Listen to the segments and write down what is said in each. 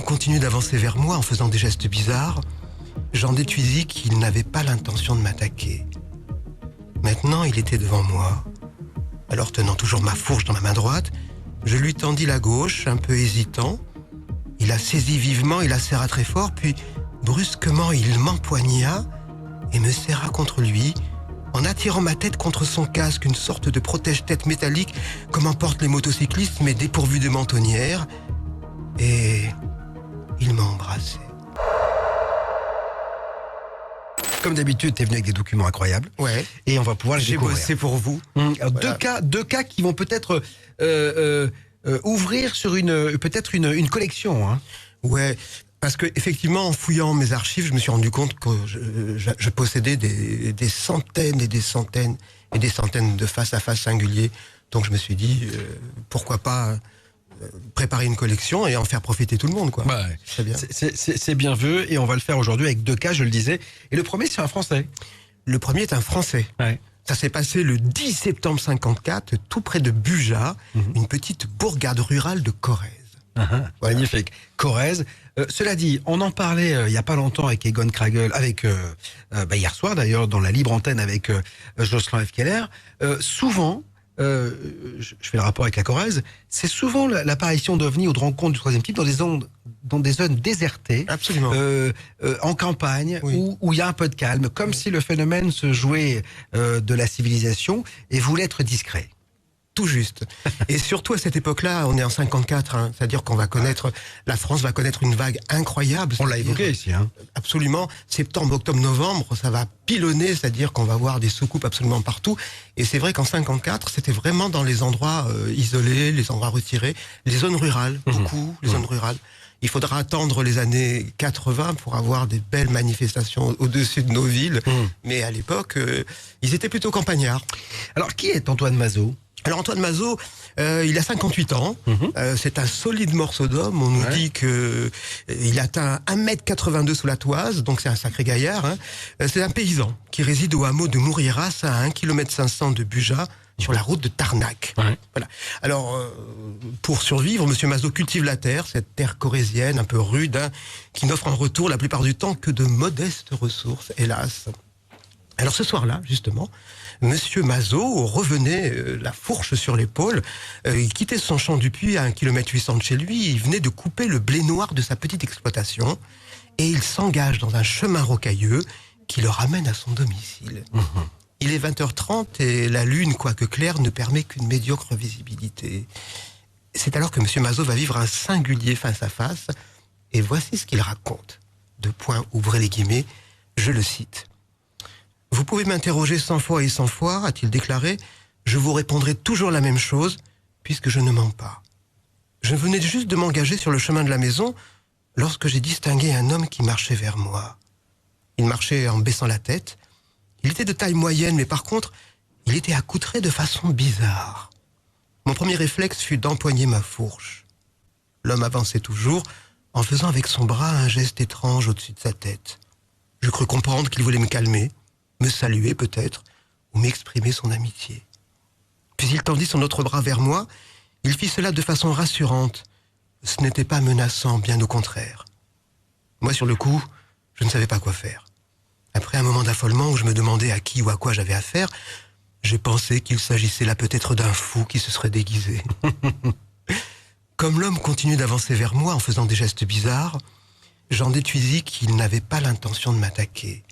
continue d'avancer vers moi en faisant des gestes bizarres, j'en déduisis qu'il n'avait pas l'intention de m'attaquer. Maintenant, il était devant moi. Alors, tenant toujours ma fourche dans ma main droite, je lui tendis la gauche, un peu hésitant. Il la saisit vivement, il la serra très fort, puis brusquement, il m'empoigna et me serra contre lui, en attirant ma tête contre son casque, une sorte de protège-tête métallique comme en portent les motocyclistes, mais dépourvu de mentonnière. Et il m'a embrassé. Comme d'habitude, t'es venu avec des documents incroyables. Ouais. Et on va pouvoir les J'ai découvrir. bossé pour vous. Alors, Voilà. deux cas qui vont peut-être ouvrir sur peut-être une collection. Hein. Ouais, parce que effectivement, en fouillant mes archives, je me suis rendu compte que je possédais des centaines et des centaines et des centaines de face-à-face singuliers. Donc je me suis dit, pourquoi pas préparer une collection et en faire profiter tout le monde, quoi. Ouais. C'est bien. C'est bien vu et on va le faire aujourd'hui avec deux cas, je le disais. Et le premier, c'est un Français. Le premier est un Français. Ouais. Ça s'est passé le 10 septembre 54, tout près de Buja, une petite bourgade rurale de Corrèze. Voilà. Magnifique. Corrèze. Cela dit, on en parlait il n'y a pas longtemps avec Egon Kragel, hier soir d'ailleurs, dans la libre antenne avec Jocelyn F. Keller. Souvent, je fais le rapport avec la Corrèze, c'est souvent l'apparition d'ovnis ou de rencontres du troisième type dans des zones désertées, Absolument. en campagne, Oui. où il y a un peu de calme, comme si le phénomène se jouait de la civilisation et voulait être discret. Tout juste. Et surtout à cette époque-là, on est en 54, hein, c'est-à-dire qu'on va connaître, la France va connaître une vague incroyable. On l'a c'est-à-dire, évoqué ici. Hein. Absolument. Septembre, octobre, novembre, ça va pilonner, c'est-à-dire qu'on va voir des soucoupes absolument partout. Et c'est vrai qu'en 54, c'était vraiment dans les endroits isolés, les endroits retirés, les zones rurales, beaucoup, les zones rurales. Il faudra attendre les années 80 pour avoir des belles manifestations au-dessus de nos villes. Mais à l'époque, ils étaient plutôt campagnards. Alors, qui est Antoine Mazot ? Alors Antoine Mazot, il a 58 ans, c'est un solide morceau d'homme, on nous dit que il atteint 1m82 sous la toise, donc c'est un sacré gaillard. Hein. C'est un paysan qui réside au hameau de Mouriras à 1,5 km de Buja, sur la route de Tarnac. Ouais. Voilà. Alors, pour survivre, Monsieur Mazot cultive la terre, cette terre corrézienne un peu rude, hein, qui n'offre en retour la plupart du temps que de modestes ressources, hélas. Alors ce soir-là, justement, Monsieur Mazot revenait la fourche sur l'épaule. Il quittait son champ du puits à 1,8 km de chez lui. Il venait de couper le blé noir de sa petite exploitation et il s'engage dans un chemin rocailleux qui le ramène à son domicile. Il est 20h30 et la lune, quoique claire, ne permet qu'une médiocre visibilité. C'est alors que Monsieur Mazot va vivre un singulier face-à-face et voici ce qu'il raconte. Ouvrez les guillemets, je le cite. « Vous pouvez m'interroger 100 fois et 100 fois, a-t-il déclaré, je vous répondrai toujours la même chose, puisque je ne mens pas. Je venais juste de m'engager sur le chemin de la maison lorsque j'ai distingué un homme qui marchait vers moi. Il marchait en baissant la tête. Il était de taille moyenne, mais par contre, il était accoutré de façon bizarre. Mon premier réflexe fut d'empoigner ma fourche. L'homme avançait toujours, en faisant avec son bras un geste étrange au-dessus de sa tête. Je crus comprendre qu'il voulait me calmer, me saluer peut-être, ou m'exprimer son amitié. Puis il tendit son autre bras vers moi. Il fit cela de façon rassurante. Ce n'était pas menaçant, bien au contraire. Moi, sur le coup, je ne savais pas quoi faire. Après un moment d'affolement où je me demandais à qui ou à quoi j'avais affaire, j'ai pensé qu'il s'agissait là peut-être d'un fou qui se serait déguisé. Comme l'homme continuait d'avancer vers moi en faisant des gestes bizarres, j'en déduisis qu'il n'avait pas l'intention de m'attaquer.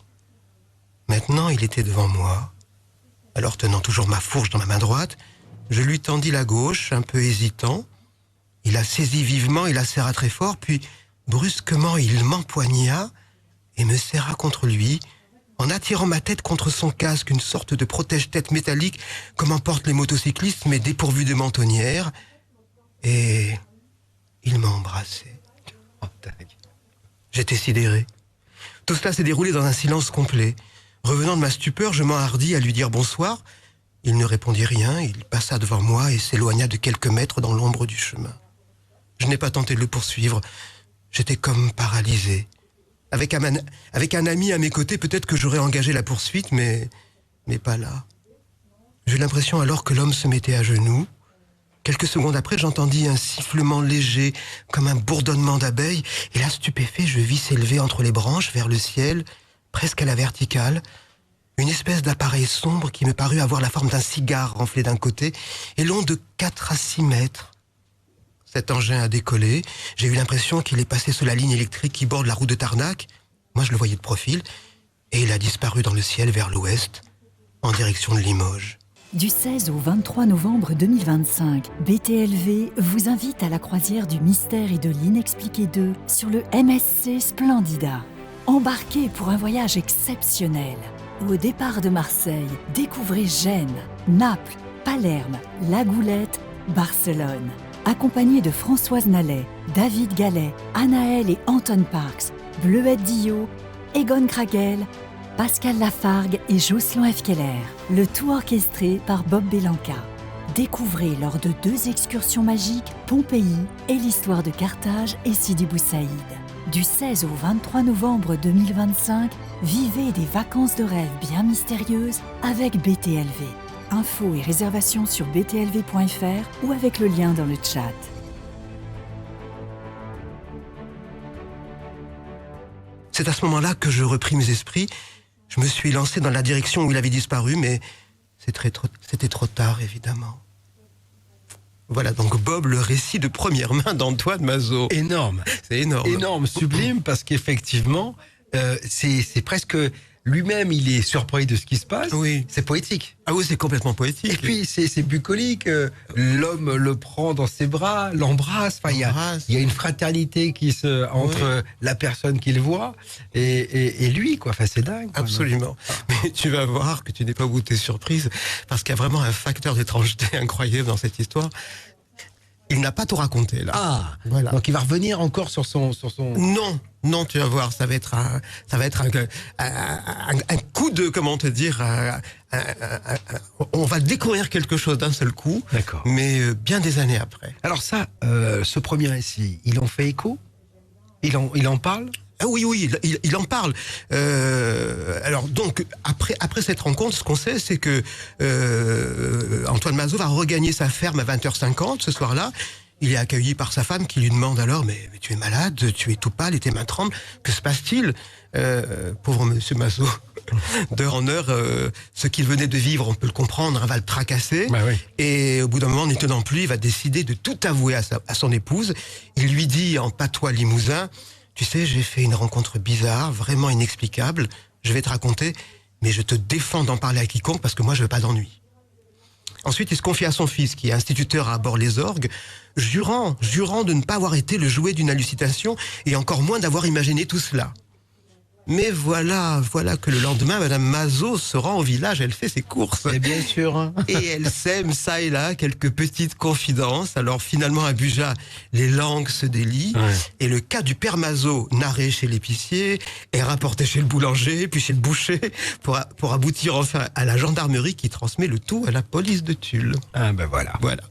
Maintenant, il était devant moi. Alors, tenant toujours ma fourche dans ma main droite, je lui tendis la gauche, un peu hésitant. Il la saisit vivement, il la serra très fort, puis brusquement, il m'empoigna et me serra contre lui, en attirant ma tête contre son casque, une sorte de protège-tête métallique, comme en portent les motocyclistes, mais dépourvu de mentonnière. Et il m'a embrassé. Oh, dingue. J'étais sidéré. Tout cela s'est déroulé dans un silence complet. Revenant de ma stupeur, je m'enhardis à lui dire bonsoir. Il ne répondit rien, il passa devant moi et s'éloigna de quelques mètres dans l'ombre du chemin. Je n'ai pas tenté de le poursuivre. J'étais comme paralysé. Avec un ami à mes côtés, peut-être que j'aurais engagé la poursuite, mais pas là. J'ai l'impression alors que l'homme se mettait à genoux, Quelques secondes après, j'entendis un sifflement léger, comme un bourdonnement d'abeilles, et là, stupéfait, je vis s'élever entre les branches, vers le ciel, presque à la verticale, une espèce d'appareil sombre qui me parut avoir la forme d'un cigare renflé d'un côté, et long de 4 à 6 mètres. Cet engin a décollé, j'ai eu l'impression qu'il est passé sous la ligne électrique qui borde la route de Tarnac, moi je le voyais de profil, et il a disparu dans le ciel vers l'ouest, en direction de Limoges. Du 16 au 23 novembre 2025, BTLV vous invite à la croisière du mystère et de l'inexpliqué 2 sur le MSC Splendida. Embarquez pour un voyage exceptionnel. Au départ de Marseille, découvrez Gênes, Naples, Palerme, La Goulette, Barcelone. Accompagné de Françoise Nallet, David Gallet, Anaël et Anton Parks, Bleuette Dillot, Egon Kragel, Pascal Lafargue et Jocelyn F. Keller. Le tout orchestré par Bob Belanca. Découvrez lors de 2 excursions magiques Pompéi et l'histoire de Carthage et Sidi Bou Saïd. Du 16 au 23 novembre 2025, vivez des vacances de rêve bien mystérieuses avec BTLV. Infos et réservations sur btlv.fr ou avec le lien dans le chat. C'est à ce moment-là que je repris mes esprits. Je me suis lancé dans la direction où il avait disparu, mais c'était trop tard, évidemment. Voilà donc Bob, le récit de première main d'Antoine Mazeaud. Énorme. C'est énorme. Énorme, sublime, parce qu'effectivement, c'est presque... Lui-même, il est surpris de ce qui se passe. Oui. C'est poétique. Ah oui, c'est complètement poétique. Et puis, c'est bucolique. L'homme le prend dans ses bras, l'embrasse. Enfin, il y a une fraternité entre la personne qu'il voit et lui, quoi. Enfin, c'est dingue. Quoi. Absolument. Mais tu vas voir que tu n'es pas au bout de tes surprises, parce qu'il y a vraiment un facteur d'étrangeté incroyable dans cette histoire. Il n'a pas tout raconté, là. Ah, voilà. Donc il va revenir encore sur son... Non, tu vas voir, ça va être un coup de, comment te dire, on va découvrir quelque chose d'un seul coup, D'accord. Mais bien des années après. Alors ça, ce premier récit, il en fait écho ? Il en parle ? Ah oui, il en parle. Alors donc après cette rencontre, ce qu'on sait, c'est que Antoine Mazeaud va regagner sa ferme à 20h50 ce soir-là. Il est accueilli par sa femme qui lui demande alors mais tu es malade, tu es tout pâle et tes mains tremblent. Que se passe-t-il Pauvre Monsieur Mazeaud, d'heure en heure, ce qu'il venait de vivre, on peut le comprendre, va le tracasser. Bah oui. Et au bout d'un moment, n'y tenant plus, il va décider de tout avouer à son épouse. Il lui dit en patois limousin: tu sais, j'ai fait une rencontre bizarre, vraiment inexplicable. Je vais te raconter, mais je te défends d'en parler à quiconque parce que moi, je veux pas d'ennui. Ensuite, il se confie à son fils, qui est instituteur à Bord-les-Orgues, jurant de ne pas avoir été le jouet d'une hallucination et encore moins d'avoir imaginé tout cela. Mais voilà que le lendemain, Madame Mazeaud se rend au village, elle fait ses courses. Et bien sûr. Hein. Et elle sème ça et là quelques petites confidences. Alors finalement, à Bugeat, les langues se délient. Ouais. Et le cas du père Mazeaud, narré chez l'épicier, est rapporté chez le boulanger, puis chez le boucher, pour aboutir enfin à la gendarmerie qui transmet le tout à la police de Tulle. Ah ben voilà. Voilà.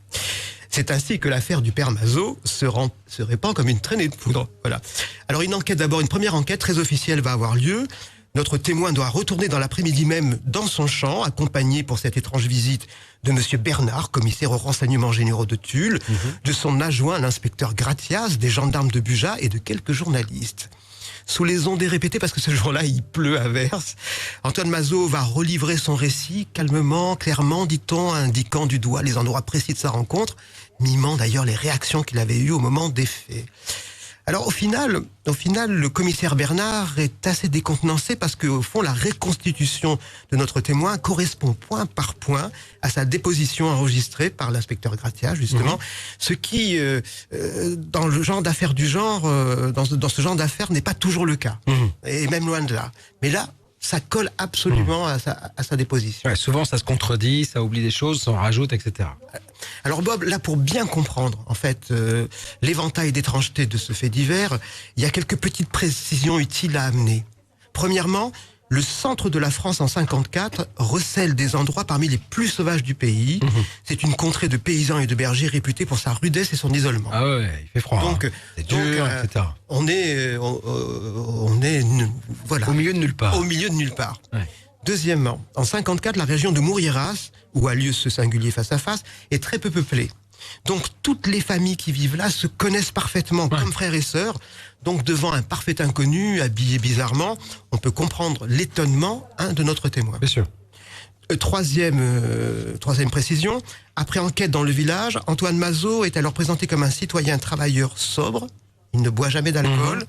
C'est ainsi que l'affaire du père Mazeaud se répand comme une traînée de poudre. Voilà. Alors une première enquête très officielle va avoir lieu. Notre témoin doit retourner dans l'après-midi même dans son champ, accompagné pour cette étrange visite de monsieur Bernard, commissaire aux renseignements généraux de Tulle, de son adjoint, l'inspecteur Gratias, des gendarmes de Bugeat et de quelques journalistes. Sous les ondées répétées, parce que ce jour-là, il pleut à verse, Antoine Mazeaud va relivrer son récit calmement, clairement, dit-on, indiquant du doigt les endroits précis de sa rencontre, mimant d'ailleurs les réactions qu'il avait eues au moment des faits. Alors au final, le commissaire Bernard est assez décontenancé parce qu'au fond, la reconstitution de notre témoin correspond point par point à sa déposition enregistrée par l'inspecteur Gratias, justement. Ce qui, dans le genre d'affaires du genre, dans ce genre d'affaires, n'est pas toujours le cas. Et même loin de là. Mais là, ça colle absolument à sa déposition. Ouais, souvent, ça se contredit, ça oublie des choses, ça en rajoute, etc. Alors Bob, là, pour bien comprendre, en fait, l'éventail d'étrangeté de ce fait divers, il y a quelques petites précisions utiles à amener. Premièrement, le centre de la France en 54 recèle des endroits parmi les plus sauvages du pays. C'est une contrée de paysans et de bergers réputée pour sa rudesse et son isolement. Ah ouais, il fait froid. Donc, c'est dur, etc. On est voilà, au milieu de nulle part. Au milieu de nulle part. Ouais. Deuxièmement, en 54, la région de Mourieras, où a lieu ce singulier face-à-face, est très peu peuplée. Donc toutes les familles qui vivent là se connaissent parfaitement comme frères et sœurs. Donc devant un parfait inconnu, habillé bizarrement, on peut comprendre l'étonnement de notre témoin. Bien sûr. Troisième précision, après enquête dans le village, Antoine Mazot est alors présenté comme un citoyen travailleur sobre, il ne boit jamais d'alcool,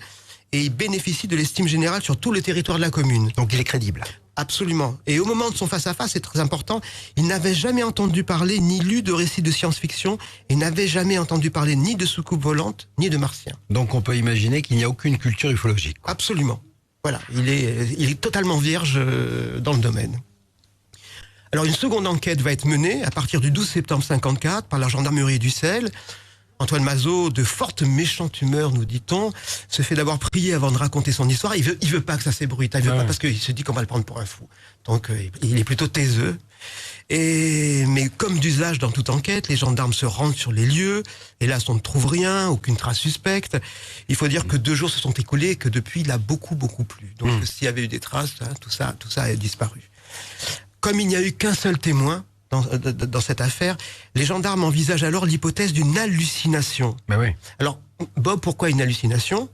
et il bénéficie de l'estime générale sur tout le territoire de la commune. Donc il est crédible. Absolument. Et au moment de son face-à-face, c'est très important, il n'avait jamais entendu parler ni lu de récits de science-fiction, et n'avait jamais entendu parler ni de soucoupe volante, ni de martiens. Donc on peut imaginer qu'il n'y a aucune culture ufologique. Absolument. Voilà, il est totalement vierge dans le domaine. Alors une seconde enquête va être menée à partir du 12 septembre 54 par la gendarmerie d'Ussel. Antoine Mazot, de forte méchante humeur, nous dit-on, se fait d'abord prier avant de raconter son histoire. Il veut pas que ça s'ébruite, il veut pas parce qu'il se dit qu'on va le prendre pour un fou. Donc il est plutôt taiseux. Mais comme d'usage dans toute enquête, les gendarmes se rendent sur les lieux. Hélas, on ne trouve rien, aucune trace suspecte. Il faut dire que 2 jours se sont écoulés et que depuis, il a beaucoup plu. Donc s'il y avait eu des traces, tout ça a disparu. Comme il n'y a eu qu'un seul témoin dans cette affaire, les gendarmes envisagent alors l'hypothèse d'une hallucination. Ben oui. Alors, Bob, pourquoi une hallucination ?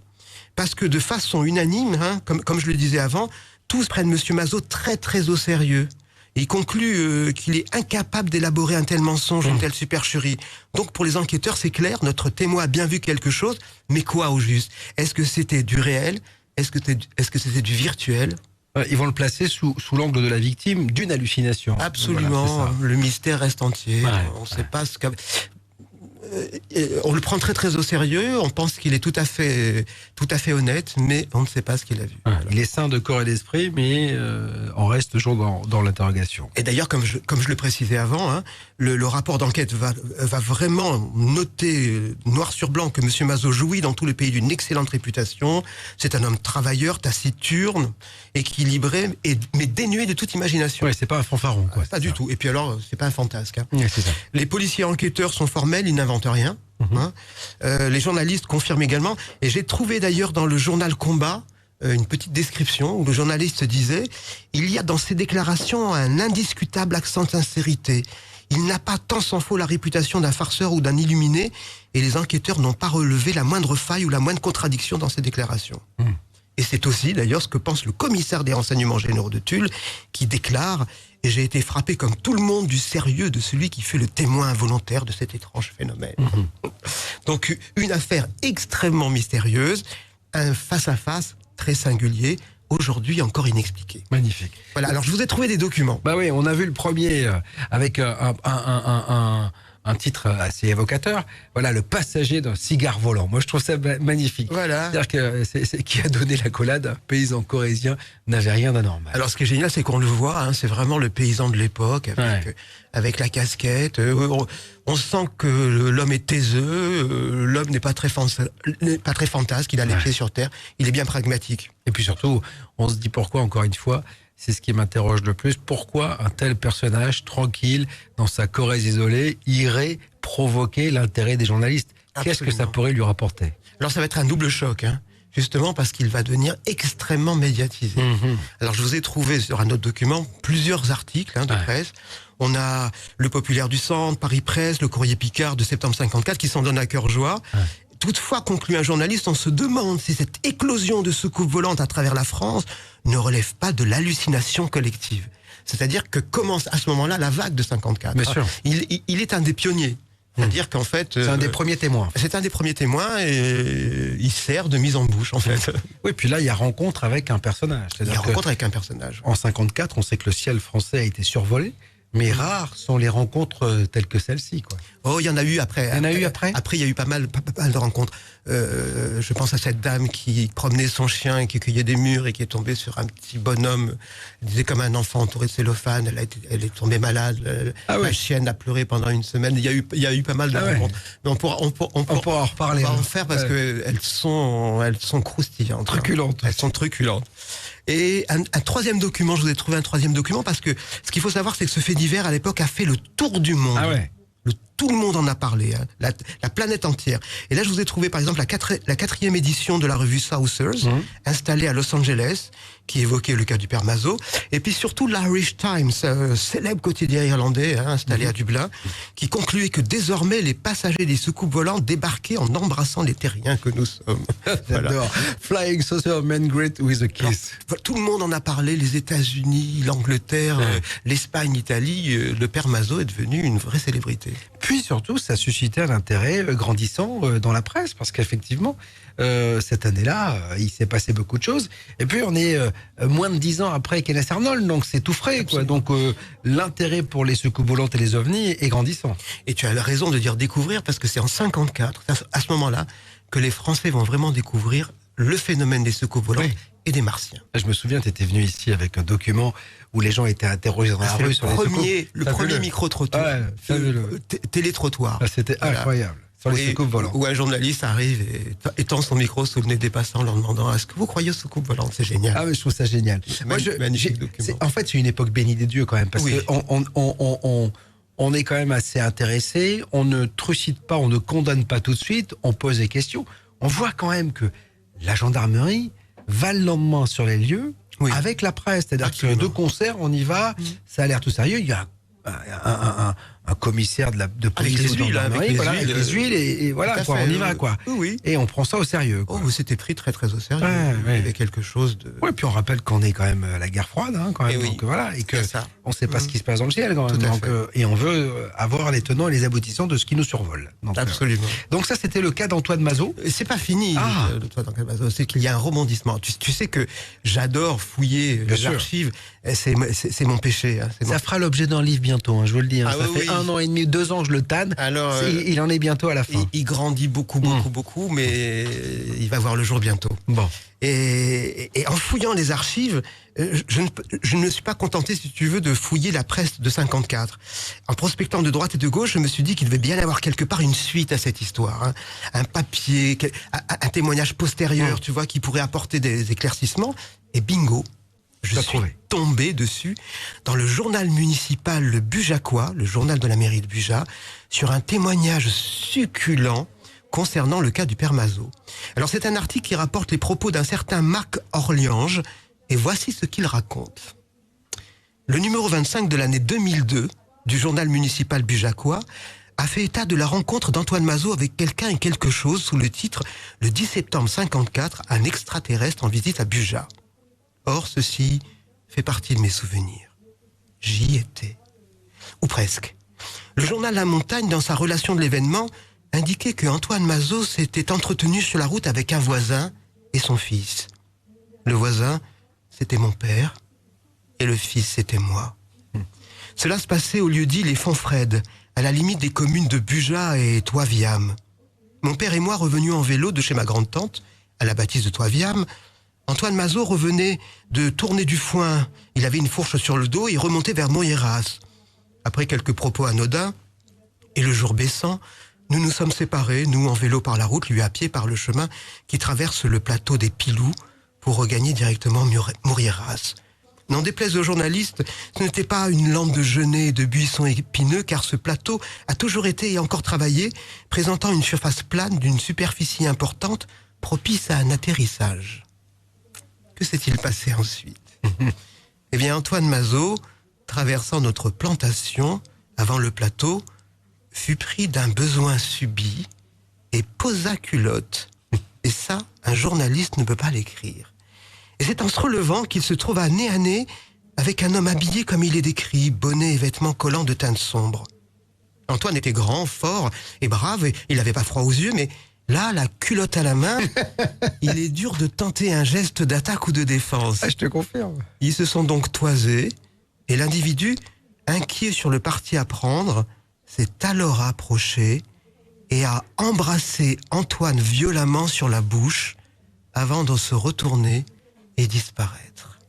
Parce que de façon unanime, comme je le disais avant, tous prennent Monsieur Mazot très au sérieux. Et il conclut qu'il est incapable d'élaborer un tel mensonge, une telle supercherie. Donc pour les enquêteurs, c'est clair, notre témoin a bien vu quelque chose, mais quoi au juste ? Est-ce que c'était du réel ? Est-ce que c'était du virtuel ? Ils vont le placer sous l'angle de la victime d'une hallucination. Absolument, voilà, le mystère reste entier. Ouais, on ne sait pas ce qu'a... On le prend très au sérieux, on pense qu'il est tout à fait honnête, mais on ne sait pas ce qu'il a vu. Voilà. Il est sain de corps et d'esprit, mais on reste toujours dans l'interrogation. Et d'ailleurs, comme je le précisais avant, le rapport d'enquête va vraiment noter noir sur blanc que M. Mazot jouit dans tout le pays d'une excellente réputation. C'est un homme travailleur, taciturne, équilibré, mais dénué de toute imagination. Ouais, c'est pas un fanfaron, quoi. Pas du tout. Et puis alors, c'est pas un fantasque. Ouais, c'est ça. Les policiers enquêteurs sont formels, ils n'inventent rien. Les journalistes confirment également. Et j'ai trouvé d'ailleurs dans le journal Combat une petite description où le journaliste disait « Il y a dans ces déclarations un indiscutable accent de sincérité. Il n'a pas tant s'en faut la réputation d'un farceur ou d'un illuminé et les enquêteurs n'ont pas relevé la moindre faille ou la moindre contradiction dans ces déclarations. » Et c'est aussi d'ailleurs ce que pense le commissaire des renseignements généraux de Tulle qui déclare « Et j'ai été frappé comme tout le monde du sérieux de celui qui fut le témoin involontaire de cet étrange phénomène. » Donc une affaire extrêmement mystérieuse, un face-à-face très singulier, aujourd'hui encore inexpliqué. Magnifique. Voilà, alors je vous ai trouvé des documents. Bah oui, on a vu le premier avec un titre assez évocateur. Voilà, le passager d'un cigare volant. Moi, je trouve ça magnifique. Voilà. C'est-à-dire que c'est qui a donné l'accolade, un paysan corrézien n'avait rien d'anormal. Alors, ce qui est génial, c'est qu'on le voit, c'est vraiment le paysan de l'époque, avec la casquette. On sent que l'homme est taiseux, l'homme n'est pas très fantasque, il a les pieds sur terre, il est bien pragmatique. Et puis surtout, on se dit pourquoi, encore une fois, c'est ce qui m'interroge le plus. Pourquoi un tel personnage, tranquille, dans sa Corrèze isolée, irait provoquer l'intérêt des journalistes ? Absolument. Qu'est-ce que ça pourrait lui rapporter ? Alors ça va être un double choc, justement parce qu'il va devenir extrêmement médiatisé. Alors je vous ai trouvé sur un autre document plusieurs articles de presse. On a Le Populaire du Centre, Paris Presse, Le Courrier Picard de septembre 54 qui s'en donnent à cœur joie. Toutefois, conclut un journaliste, on se demande si cette éclosion de soucoupes volantes à travers la France ne relève pas de l'hallucination collective. C'est-à-dire que commence à ce moment-là la vague de 54. Bien sûr. Il est un des pionniers. C'est-à-dire qu'en fait... c'est un des premiers témoins. C'est un des premiers témoins et il sert de mise en bouche, en fait. Oui, puis là, il y a rencontre avec un personnage. Il y a rencontre avec un personnage. En 54, on sait que le ciel français a été survolé. Mais rares sont les rencontres telles que celle-ci, quoi. Oh, il y en a eu après. Il y en a eu après. Après, il y a eu pas mal de rencontres. Je pense à cette dame qui promenait son chien et qui cueillait des mûres et qui est tombée sur un petit bonhomme, elle disait comme un enfant entouré de cellophane. Elle est tombée malade. La chienne a pleuré pendant une semaine. Il y a eu pas mal de rencontres. Mais on pourra en reparler. On va en faire parce que elles sont croustillantes. Truculentes. Elles sont truculentes. Et un troisième document, je vous ai trouvé un troisième document parce que ce qu'il faut savoir, c'est que ce fait divers à l'époque a fait le tour du monde. Ah ouais. Le tout le monde en a parlé, hein, la planète entière. Et là, je vous ai trouvé, par exemple, la quatrième édition de la revue Saucers, installée à Los Angeles, qui évoquait le cas du père Mazo. Et puis surtout l'Irish Times, célèbre quotidien irlandais, hein, installé à Dublin, qui concluait que désormais, les passagers des soucoupes volantes débarquaient en embrassant les terriens que nous sommes. J'adore. Flying Saucer Men Great with a Kiss. Alors, tout le monde en a parlé, les États-Unis, l'Angleterre, l'Espagne, l'Italie. Le père Mazo est devenu une vraie célébrité. Puis surtout, ça suscitait un intérêt grandissant dans la presse, parce qu'effectivement, cette année-là, il s'est passé beaucoup de choses. Et puis, on est moins de 10 ans après Kenneth Arnold, donc c'est tout frais, quoi. Donc, l'intérêt pour les soucoupes volantes et les ovnis est grandissant. Et tu as raison de dire découvrir, parce que c'est en 54, à ce moment-là, que les Français vont vraiment découvrir le phénomène des soucoupes volantes et des martiens. Je me souviens, tu étais venu ici avec un document où les gens étaient interrogés dans la rue sur les soucoupes. Le premier micro-trottoir, télétrottoir. C'était incroyable. Sur les soucoupes volantes. Où un journaliste arrive et tend son micro sous le nez des passants en leur demandant: est-ce que vous croyez aux soucoupes volantes? C'est génial. Ah, mais je trouve ça génial. Magnifique document. En fait, c'est une époque bénie des dieux quand même, parce que on est quand même assez intéressé, on ne trucide pas, on ne condamne pas tout de suite, on pose des questions. On voit quand même que la gendarmerie va le lendemain sur les lieux avec la presse. C'est-à-dire que de concert, on y va, ça a l'air tout sérieux. Il y a un commissaire de police avec les huiles, avec les huiles et voilà, quoi, on y va, quoi. Oui. Et on prend ça au sérieux, quoi. Oh, c'était pris très très au sérieux. Il y avait quelque chose de... Ouais, puis on rappelle qu'on est quand même à la guerre froide, hein, quand même. Donc voilà, et que on ne sait pas ce qui se passe dans le ciel, quand même. Donc, et on veut avoir les tenants et les aboutissants de ce qui nous survole. Donc, absolument. Donc ça, c'était le cas d'Antoine Mazo. C'est pas fini, d'Antoine Mazo. C'est qu'il y a un rebondissement. Tu sais que j'adore fouiller les archives. C'est mon péché. Hein, ça fera l'objet d'un livre bientôt, hein, je vous le dis. Hein. Ça fait 1 an et demi, 2 ans que je le tanne. Alors, il en est bientôt à la fin. Il grandit beaucoup, mais il va voir le jour bientôt. Bon. Et en fouillant les archives, je ne me suis pas contenté, si tu veux, de fouiller la presse de 54. En prospectant de droite et de gauche, je me suis dit qu'il devait bien y avoir quelque part une suite à cette histoire. Hein. Un papier, un témoignage postérieur, tu vois, qui pourrait apporter des éclaircissements. Et bingo, je suis tombé dessus dans le journal municipal Le Bujacois, le journal de la mairie de Buja, sur un témoignage succulent concernant le cas du père Mazo. Alors c'est un article qui rapporte les propos d'un certain Marc Orliange, et voici ce qu'il raconte. Le numéro 25 de l'année 2002 du journal municipal Bujacois a fait état de la rencontre d'Antoine Mazo avec quelqu'un et quelque chose sous le titre « Le 10 septembre 54, un extraterrestre en visite à Buja ». Or, ceci fait partie de mes souvenirs. J'y étais. Ou presque. Le journal La Montagne, dans sa relation de l'événement, indiquait que Antoine Mazo s'était entretenu sur la route avec un voisin et son fils. Le voisin, c'était mon père, et le fils, c'était moi. Cela se passait au lieu-dit Les Fonfrèdes, à la limite des communes de Buja et Toiviam. Mon père et moi, revenus en vélo de chez ma grande-tante, à la bâtisse de Toiviam, Antoine Mazo revenait de tourner du foin. Il avait une fourche sur le dos et remontait vers Moyeras. Après quelques propos anodins, et le jour baissant, nous nous sommes séparés, nous en vélo par la route, lui à pied par le chemin qui traverse le plateau des Pilous pour regagner directement Mourieras. N'en déplaise aux journalistes, ce n'était pas une lande de genêts et de buissons épineux, car ce plateau a toujours été et encore travaillé, présentant une surface plane d'une superficie importante, propice à un atterrissage. Que s'est-il passé ensuite? Eh bien, Antoine Mazo, traversant notre plantation, avant le plateau, fut pris d'un besoin subit et posa culotte. Et ça, un journaliste ne peut pas l'écrire. Et c'est en se relevant qu'il se trouva nez à nez avec un homme habillé comme il est décrit, bonnet et vêtements collants de teinte sombre. Antoine était grand, fort et brave, et il n'avait pas froid aux yeux, mais là, la culotte à la main, il est dur de tenter un geste d'attaque ou de défense. Ah, je te confirme. Ils se sont donc toisés, et l'individu, inquiet sur le parti à prendre, s'est alors approché et a embrassé Antoine violemment sur la bouche avant de se retourner et disparaître.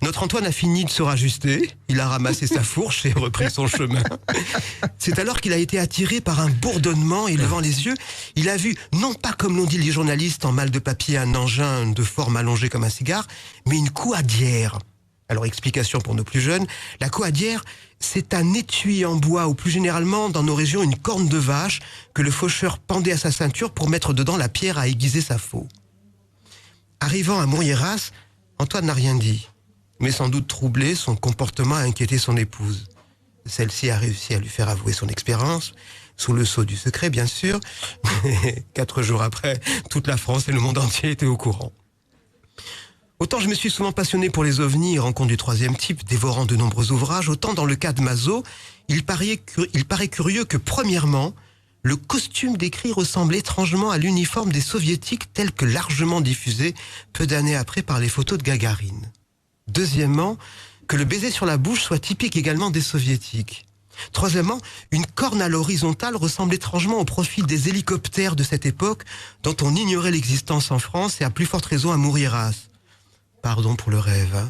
Notre Antoine a fini de se rajuster, il a ramassé sa fourche et repris son chemin. C'est alors qu'il a été attiré par un bourdonnement et levant les yeux, il a vu, non pas comme l'ont dit les journalistes en malle de papier, un engin de forme allongé comme un cigare, mais une couadière. Alors, explication pour nos plus jeunes, la coadière, c'est un étui en bois, ou plus généralement, dans nos régions, une corne de vache que le faucheur pendait à sa ceinture pour mettre dedans la pierre à aiguiser sa faux. Arrivant à Mourieras, Antoine n'a rien dit, mais sans doute troublé, son comportement a inquiété son épouse. Celle-ci a réussi à lui faire avouer son expérience, sous le sceau du secret, bien sûr. 4 jours après, toute la France et le monde entier étaient au courant. Autant je me suis souvent passionné pour les ovnis et rencontres du troisième type, dévorant de nombreux ouvrages, autant dans le cas de Mazo, il paraît curieux que, premièrement, le costume décrit ressemble étrangement à l'uniforme des soviétiques tel que largement diffusé peu d'années après par les photos de Gagarine. Deuxièmement, que le baiser sur la bouche soit typique également des soviétiques. Troisièmement, une corne à l'horizontale ressemble étrangement au profil des hélicoptères de cette époque dont on ignorait l'existence en France et à plus forte raison à Mourieras. Pardon pour le rêve, hein.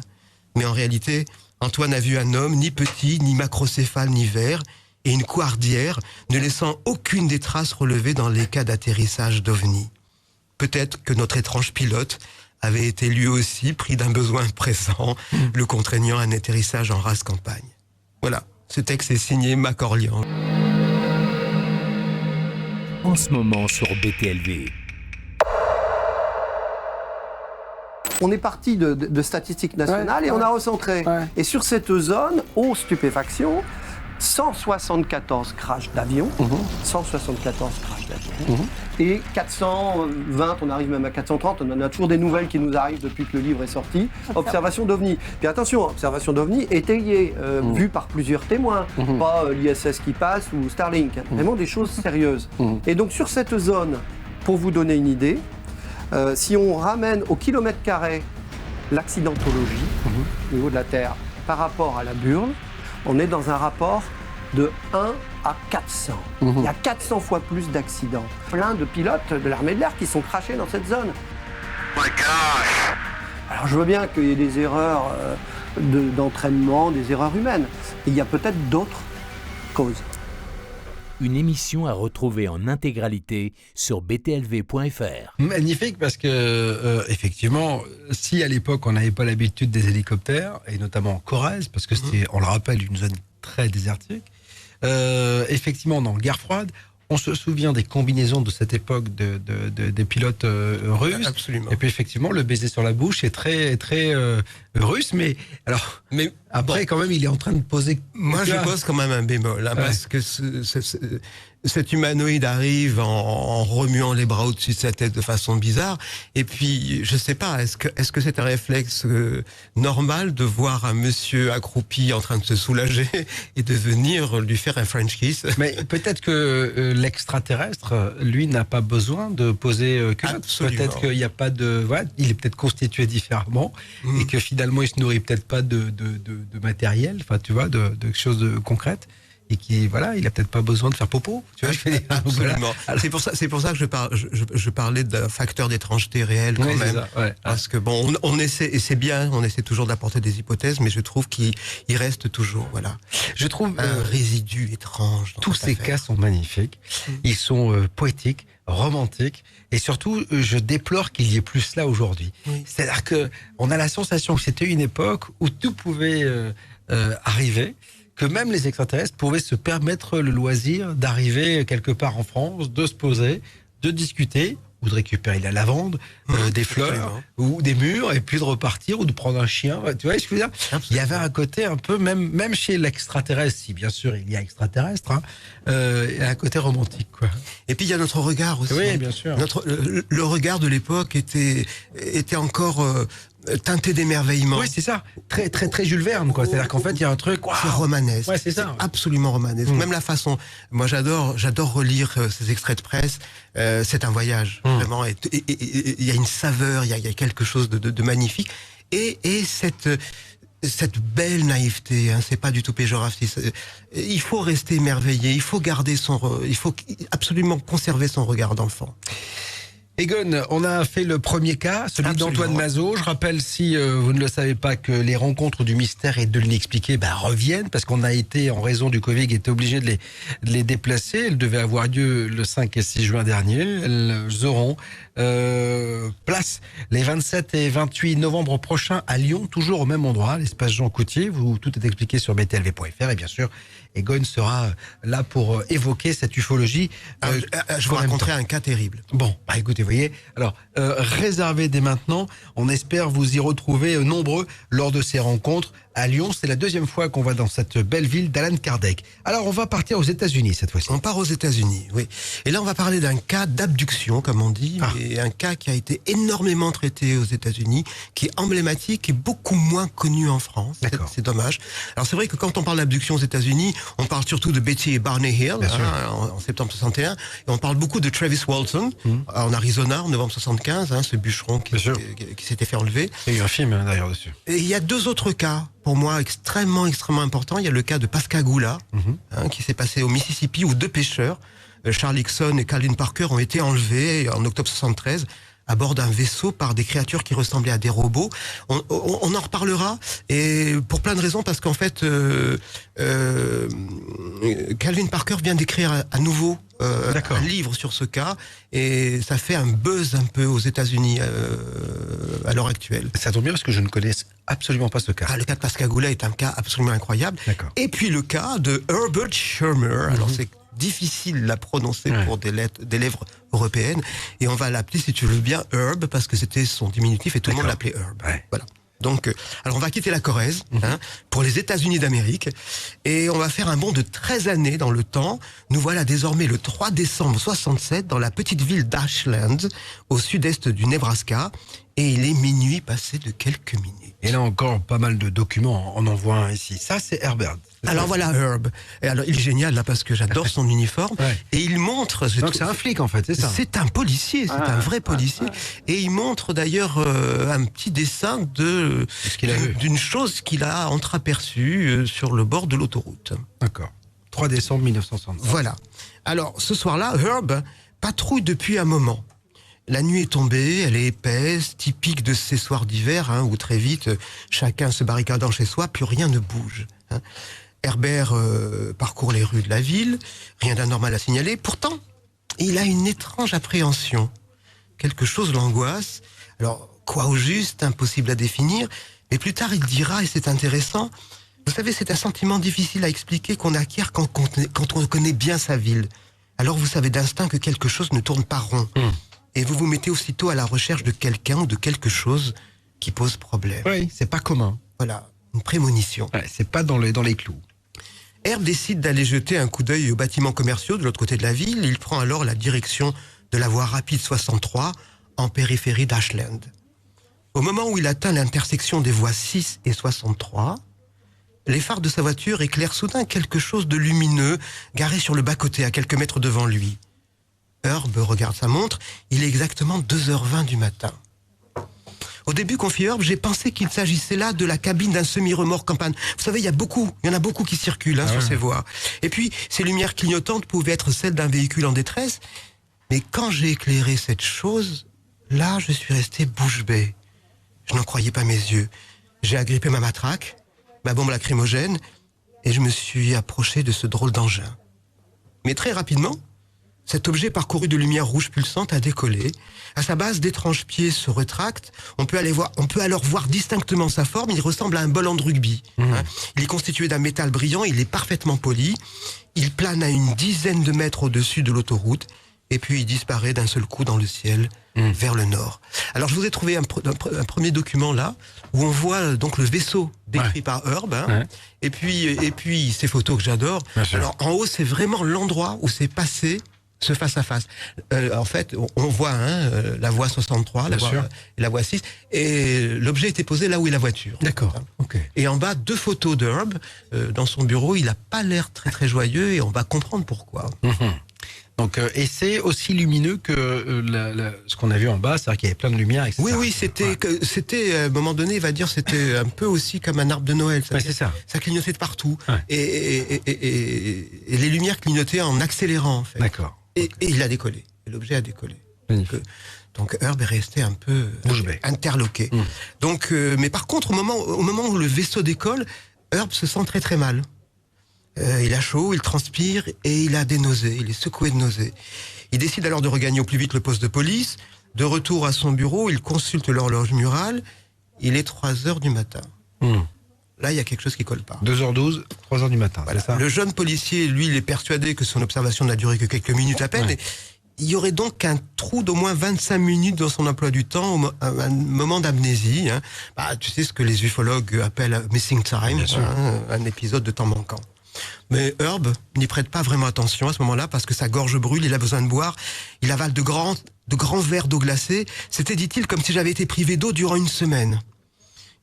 Mais en réalité, Antoine a vu un homme ni petit, ni macrocéphale, ni vert, et une couardière ne laissant aucune des traces relevées dans les cas d'atterrissage d'OVNI. Peut-être que notre étrange pilote avait été lui aussi pris d'un besoin pressant, le contraignant à un atterrissage en rase campagne. Voilà, ce texte est signé Mac Orlian. En ce moment sur BTLV. On est parti de statistiques nationales et on a recentré. Ouais. Et sur cette zone, aux stupéfactions, 174 crashs d'avions, 174 crashs d'avions, et 420, on arrive même à 430, on en a toujours des nouvelles qui nous arrivent depuis que le livre est sorti, observation d'OVNI. Puis attention, observation d'OVNI étayée, vue par plusieurs témoins, pas l'ISS qui passe ou Starlink, vraiment des choses sérieuses. Et donc sur cette zone, pour vous donner une idée, si on ramène au kilomètre carré l'accidentologie au niveau de la Terre par rapport à la Burle, on est dans un rapport de 1 à 400. Il y a 400 fois plus d'accidents. Plein de pilotes de l'armée de l'air qui sont crashés dans cette zone. Alors je veux bien qu'il y ait des erreurs d'entraînement, des erreurs humaines. Il y a peut-être d'autres causes. Une émission à retrouver en intégralité sur btlv.fr. Magnifique parce que effectivement, si à l'époque on n'avait pas l'habitude des hélicoptères, et notamment en Corrèze, parce que c'était, on le rappelle, une zone très désertique, effectivement dans la guerre froide, on se souvient des combinaisons de cette époque des pilotes russes. Absolument. Et puis effectivement, le baiser sur la bouche est très russe, mais alors. Mais après, quand même, il est en train de poser. Moi, je pose quand même un bémol, hein, parce que cet humanoïde arrive en remuant les bras au-dessus de sa tête de façon bizarre. Et puis, je sais pas, est-ce que c'est un réflexe normal de voir un monsieur accroupi en train de se soulager et de venir lui faire un French kiss? Mais peut-être que l'extraterrestre, lui, n'a pas besoin de poser culotte. Absolument. Peut-être qu'il n'y a pas de. Voilà, il est peut-être constitué différemment et que finalement, il se nourrit peut-être pas de matériel, enfin, tu vois, de choses concrètes. Et qui, voilà, il a peut-être pas besoin de faire popo. Tu vois, Absolument. Voilà. C'est pour ça que je parlais d'un facteur d'étrangeté réel quand même. Ça, ouais. Parce que bon, on essaie, et c'est bien, on essaie toujours d'apporter des hypothèses, mais je trouve qu'il reste toujours, voilà, je trouve un résidu étrange. Tous ces cas sont magnifiques. Ils sont poétiques, romantiques, et surtout, je déplore qu'il y ait plus cela aujourd'hui. Oui. C'est-à-dire que on a la sensation que c'était une époque où tout pouvait arriver, que même les extraterrestres pouvaient se permettre le loisir d'arriver quelque part en France, de se poser, de discuter, ou de récupérer la lavande, des fleurs, ou des murs, et puis de repartir, ou de prendre un chien. Tu vois ce que je veux dire ? Il y avait un côté un peu, même chez l'extraterrestre, si bien sûr il y a extraterrestre, hein, il y a un côté romantique, quoi. Et puis il y a notre regard aussi. Oui, bien sûr. Le regard de l'époque était encore teinté d'émerveillement. Oui, c'est ça. Très, très, très Jules Verne, quoi. C'est-à-dire qu'en fait, il y a un truc. C'est romanesque. Ouais, c'est ça. Absolument romanesque. Même la façon. Moi, j'adore relire ces extraits de presse. C'est un voyage. Vraiment. Et il y a une saveur, il y a quelque chose de magnifique. Et cette belle naïveté, hein, c'est pas du tout péjoratif. Il faut rester émerveillé. Il faut garder il faut absolument conserver son regard d'enfant. Egon, on a fait le premier cas, celui Absolument. d'Antoine Mazo. Je rappelle, si vous ne le savez pas, que les rencontres du mystère et de l'inexpliqué reviennent, parce qu'on a été, en raison du Covid, été obligé de les déplacer. Elles devaient avoir lieu le 5 et 6 juin dernier. Elles auront Place les 27 et 28 novembre prochains à Lyon, toujours au même endroit, l'espace Jean Coutier. Tout est expliqué sur btlv.fr et bien sûr, Egon sera là pour évoquer cette ufologie. Je vous raconterai un cas terrible. Bon, bah écoutez, vous voyez, alors réservez dès maintenant. On espère vous y retrouver nombreux lors de ces rencontres à Lyon. C'est la deuxième fois qu'on va dans cette belle ville d'Allan Kardec. Alors on va partir aux États-Unis cette fois-ci. On part aux États-Unis, oui. Et là, on va parler d'un cas d'abduction, comme on dit, mais un cas qui a été énormément traité aux États-Unis, qui est emblématique et beaucoup moins connu en France. C'est dommage. Alors c'est vrai que quand on parle d'abduction aux États-Unis, on parle surtout de Betty et Barney Hill en septembre 61, et on parle beaucoup de Travis Walton en Arizona en novembre 75, ce bûcheron qui s'était fait enlever. Il y a eu un film d'ailleurs dessus. Et il y a deux autres cas, pour moi, extrêmement importants. Il y a le cas de Pascagoula, qui s'est passé au Mississippi, où deux pêcheurs, Charles Hickson et Calvin Parker, ont été enlevés en octobre 73 à bord d'un vaisseau par des créatures qui ressemblaient à des robots. On en reparlera, et pour plein de raisons, parce qu'en fait, Calvin Parker vient d'écrire à nouveau un livre sur ce cas, et ça fait un buzz un peu aux États-Unis à l'heure actuelle. Ça tombe bien parce que je ne connais absolument pas ce cas. Le cas de Pascagoula est un cas absolument incroyable. Et puis le cas de Herbert Schirmer. Alors c'est difficile à prononcer pour des lèvres européennes, et on va l'appeler, si tu veux bien, Herb, parce que c'était son diminutif et tout le monde l'appelait Herb. Voilà. Donc, alors on va quitter la Corrèze pour les États-Unis d'Amérique, et on va faire un bond de 13 années dans le temps. Nous voilà désormais le 3 décembre 67 dans la petite ville d'Ashland, au sud-est du Nebraska, et il est minuit passé de quelques minutes. Et là encore, pas mal de documents, on en voit un ici. Ça, c'est Herbert. Alors voilà Herb. Et alors il est génial là parce que j'adore son uniforme. Et il montre. Donc c'est un flic en fait, c'est ça. C'est un policier, c'est un vrai policier. Et il montre d'ailleurs un petit dessin d'une chose qu'il a entreaperçue sur le bord de l'autoroute. D'accord. 3 décembre 1960. Voilà. Alors ce soir-là, Herb patrouille depuis un moment. La nuit est tombée, elle est épaisse, typique de ces soirs d'hiver, où très vite, chacun se barricadant chez soi, plus rien ne bouge. Herbert parcourt les rues de la ville, rien d'anormal à signaler. Pourtant, il a une étrange appréhension. Quelque chose l'angoisse. Alors, quoi au juste, impossible à définir. Mais plus tard, il dira, et c'est intéressant, vous savez, c'est un sentiment difficile à expliquer qu'on acquiert quand on connaît bien sa ville. Alors vous savez d'instinct que quelque chose ne tourne pas rond. Et vous vous mettez aussitôt à la recherche de quelqu'un ou de quelque chose qui pose problème. Oui, c'est pas commun. Voilà, une prémonition. C'est pas dans les clous. Herb décide d'aller jeter un coup d'œil aux bâtiments commerciaux de l'autre côté de la ville. Il prend alors la direction de la voie rapide 63 en périphérie d'Ashland. Au moment où il atteint l'intersection des voies 6 et 63, les phares de sa voiture éclairent soudain quelque chose de lumineux garé sur le bas-côté à quelques mètres devant lui. Herb regarde sa montre, il est exactement 2h20 du matin. Au début, confie Herb, j'ai pensé qu'il s'agissait là de la cabine d'un semi-remorque en panne. Vous savez, il y en a beaucoup qui circulent sur ces voies. Et puis, ces lumières clignotantes pouvaient être celles d'un véhicule en détresse. Mais quand j'ai éclairé cette chose, là, je suis resté bouche bée. Je n'en croyais pas mes yeux. J'ai agrippé ma matraque, ma bombe lacrymogène, et je me suis approché de ce drôle d'engin. Mais très rapidement, cet objet parcouru de lumière rouge pulsante a décollé. À sa base, d'étranges pieds se rétractent. On peut alors voir distinctement sa forme. Il ressemble à un ballon de rugby. Il est constitué d'un métal brillant. Il est parfaitement poli. Il plane à une dizaine de mètres au-dessus de l'autoroute. Et puis il disparaît d'un seul coup dans le ciel, vers le nord. Alors je vous ai trouvé un premier document là, où on voit donc le vaisseau décrit par Herb. Et puis ces photos que j'adore. Alors en haut, c'est vraiment l'endroit où c'est passé ce face-à-face. En fait, on voit la voie 63, la voie 6, et l'objet était posé là où est la voiture. D'accord. Et en bas, 2 photos de Herb dans son bureau. Il n'a pas l'air très très joyeux, et on va comprendre pourquoi. Donc, et c'est aussi lumineux que ce qu'on a vu en bas, c'est-à-dire qu'il y avait plein de lumière, etc. Oui, c'était à un moment donné, il va dire, c'était un peu aussi comme un arbre de Noël. C'est ça. Ça clignotait de partout. Et les lumières clignotaient en accélérant, en fait. D'accord. Et il a décollé. L'objet a décollé. Donc Herb est resté un peu interloqué. Donc, mais par contre, au moment où le vaisseau décolle, Herb se sent très très mal. Il a chaud, il transpire et il a des nausées. Il est secoué de nausées. Il décide alors de regagner au plus vite le poste de police. De retour à son bureau, il consulte l'horloge murale. Il est 3h du matin. Là, il y a quelque chose qui colle pas. 2h12, 3h du matin, Voilà. c'est ça? Le jeune policier, lui, il est persuadé que son observation n'a duré que quelques minutes à peine. Ouais. Et il y aurait donc un trou d'au moins 25 minutes dans son emploi du temps, un moment d'amnésie. Hein. Tu sais ce que les ufologues appellent missing time, Bien sûr. un épisode de temps manquant. Mais Herb n'y prête pas vraiment attention à ce moment-là parce que sa gorge brûle, il a besoin de boire. Il avale de grands verres d'eau glacée. C'était, dit-il, comme si j'avais été privé d'eau durant une semaine.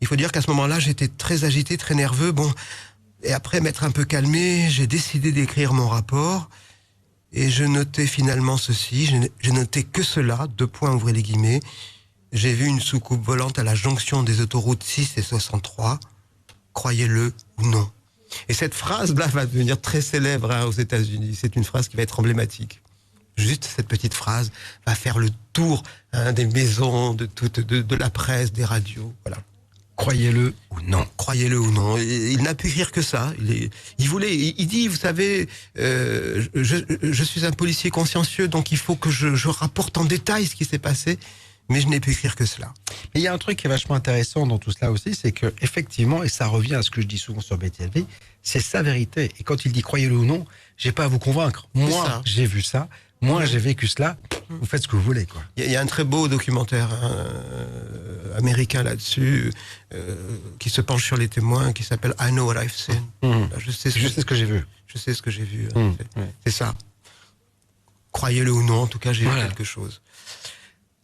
Il faut dire qu'à ce moment-là, j'étais très agité, très nerveux. Bon, et après m'être un peu calmé, j'ai décidé d'écrire mon rapport. Et je notais finalement ceci. J'ai noté que cela, 2 points, ouvrez les guillemets. J'ai vu une soucoupe volante à la jonction des autoroutes 6 et 63. Croyez-le ou non. Et cette phrase-là va devenir très célèbre aux États-Unis. C'est une phrase qui va être emblématique. Juste cette petite phrase va faire le tour des maisons, de la presse, des radios. Voilà. Croyez-le ou non. Croyez-le ou non. Il n'a pu écrire que ça. Il dit, vous savez, je suis un policier consciencieux, donc il faut que je rapporte en détail ce qui s'est passé. Mais je n'ai pu écrire que cela. Mais il y a un truc qui est vachement intéressant dans tout cela aussi, c'est que effectivement, et ça revient à ce que je dis souvent sur BTLV, c'est sa vérité. Et quand il dit croyez-le ou non, j'ai pas à vous convaincre. Moi, j'ai vu ça. Moi, j'ai vécu cela. Vous faites ce que vous voulez, quoi. Il y a un très beau documentaire américain là-dessus qui se penche sur les témoins, qui s'appelle I Know What I've Seen. Je sais ce que j'ai vu. Je sais ce que j'ai vu. C'est ça. Croyez-le ou non, en tout cas, j'ai vu quelque chose.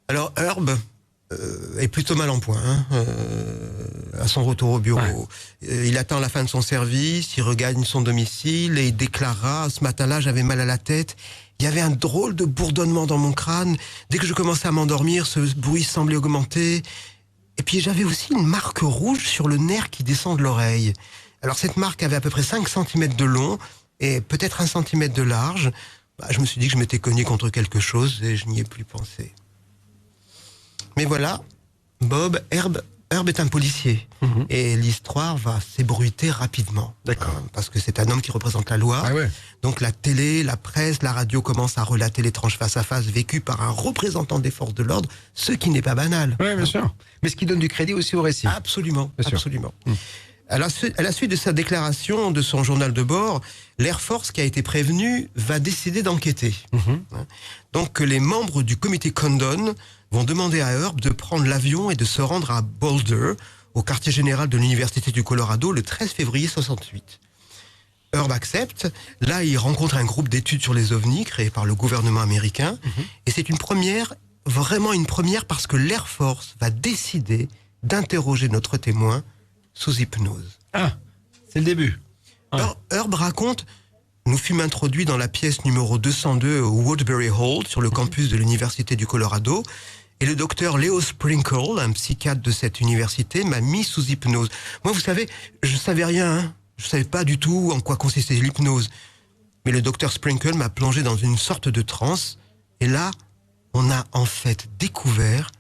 Alors, Herb est plutôt mal en point à son retour au bureau. Il attend la fin de son service, il regagne son domicile et il déclara « Ce matin-là, j'avais mal à la tête. Il y avait un drôle de bourdonnement dans mon crâne. Dès que je commençais à m'endormir, ce bruit semblait augmenter. Et puis, j'avais aussi une marque rouge sur le nerf qui descend de l'oreille. Alors, cette marque avait à peu près 5 cm de long et peut-être 1 cm de large. Je me suis dit que je m'étais cogné contre quelque chose et je n'y ai plus pensé. » Mais voilà, Herb est un policier. Et l'histoire va s'ébruiter rapidement. D'accord. Parce que c'est un homme qui représente la loi. Ah ouais. Donc la télé, la presse, la radio commencent à relater l'étrange face-à-face vécu par un représentant des forces de l'ordre, ce qui n'est pas banal. Oui, bien sûr. Mais ce qui donne du crédit aussi au récit. Absolument, Bien sûr. absolument. À la suite de sa déclaration, de son journal de bord, l'Air Force, qui a été prévenu, va décider d'enquêter. Donc les membres du comité Condon vont demander à Herb de prendre l'avion et de se rendre à Boulder, au quartier général de l'Université du Colorado, le 13 février 68. Herb accepte. Là, il rencontre un groupe d'études sur les ovnis créé par le gouvernement américain. Et c'est une première, vraiment une première, parce que l'Air Force va décider d'interroger notre témoin sous hypnose. Ah, c'est le début. Herb raconte « Nous fûmes introduits dans la pièce numéro 202 au Woodbury Hall, sur le campus de l'Université du Colorado, et le docteur Leo Sprinkle, un psychiatre de cette université, m'a mis sous hypnose. Moi, vous savez, je savais rien, je savais pas du tout en quoi consistait l'hypnose. Mais le docteur Sprinkle m'a plongé dans une sorte de transe, et là, on a en fait découvert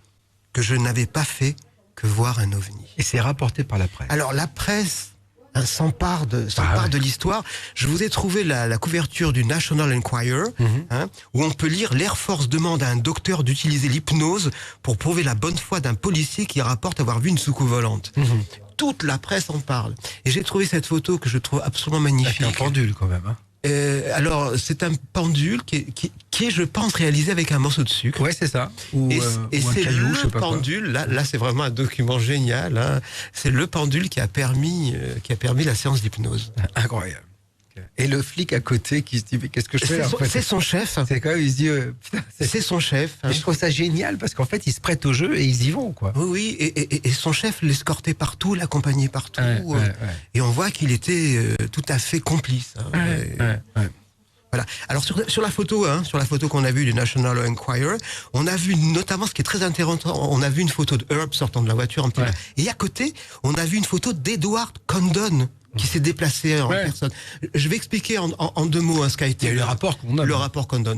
que je n'avais pas fait que voir un ovni. » Et c'est rapporté par la presse. Alors la presse s'empare de l'histoire. Je vous ai trouvé la couverture du National Enquirer, où on peut lire « L'Air Force demande à un docteur d'utiliser l'hypnose pour prouver la bonne foi d'un policier qui rapporte avoir vu une soucoupe volante ». Toute la presse en parle. Et j'ai trouvé cette photo que je trouve absolument magnifique. Avec un pendule quand même. Alors, c'est un pendule qui est, je pense, réalisé avec un morceau de sucre. Ouais, c'est ça. Et ou un c'est caillou, je sais le pas quoi. pendule, là c'est vraiment un document génial. C'est le pendule qui a permis la séance d'hypnose. Incroyable. Et le flic à côté qui se dit mais qu'est-ce que je fais là, C'est son chef. C'est quand même, il se dit putain, C'est son chef. Et je trouve ça génial parce qu'en fait ils se prêtent au jeu et ils y vont quoi. Oui, et son chef l'escortait partout, l'accompagnait partout. Ouais. Et on voit qu'il était tout à fait complice. Voilà. Alors sur la photo, qu'on a vue du National Enquirer, on a vu notamment ce qui est très intéressant. On a vu une photo de Herb sortant de la voiture un petit peu. Et à côté, on a vu une photo d'Edward Condon qui s'est déplacé en personne. Je vais expliquer en 2 mots ce qu'a été. Il y a eu le rapport Condon. Le rapport Condon.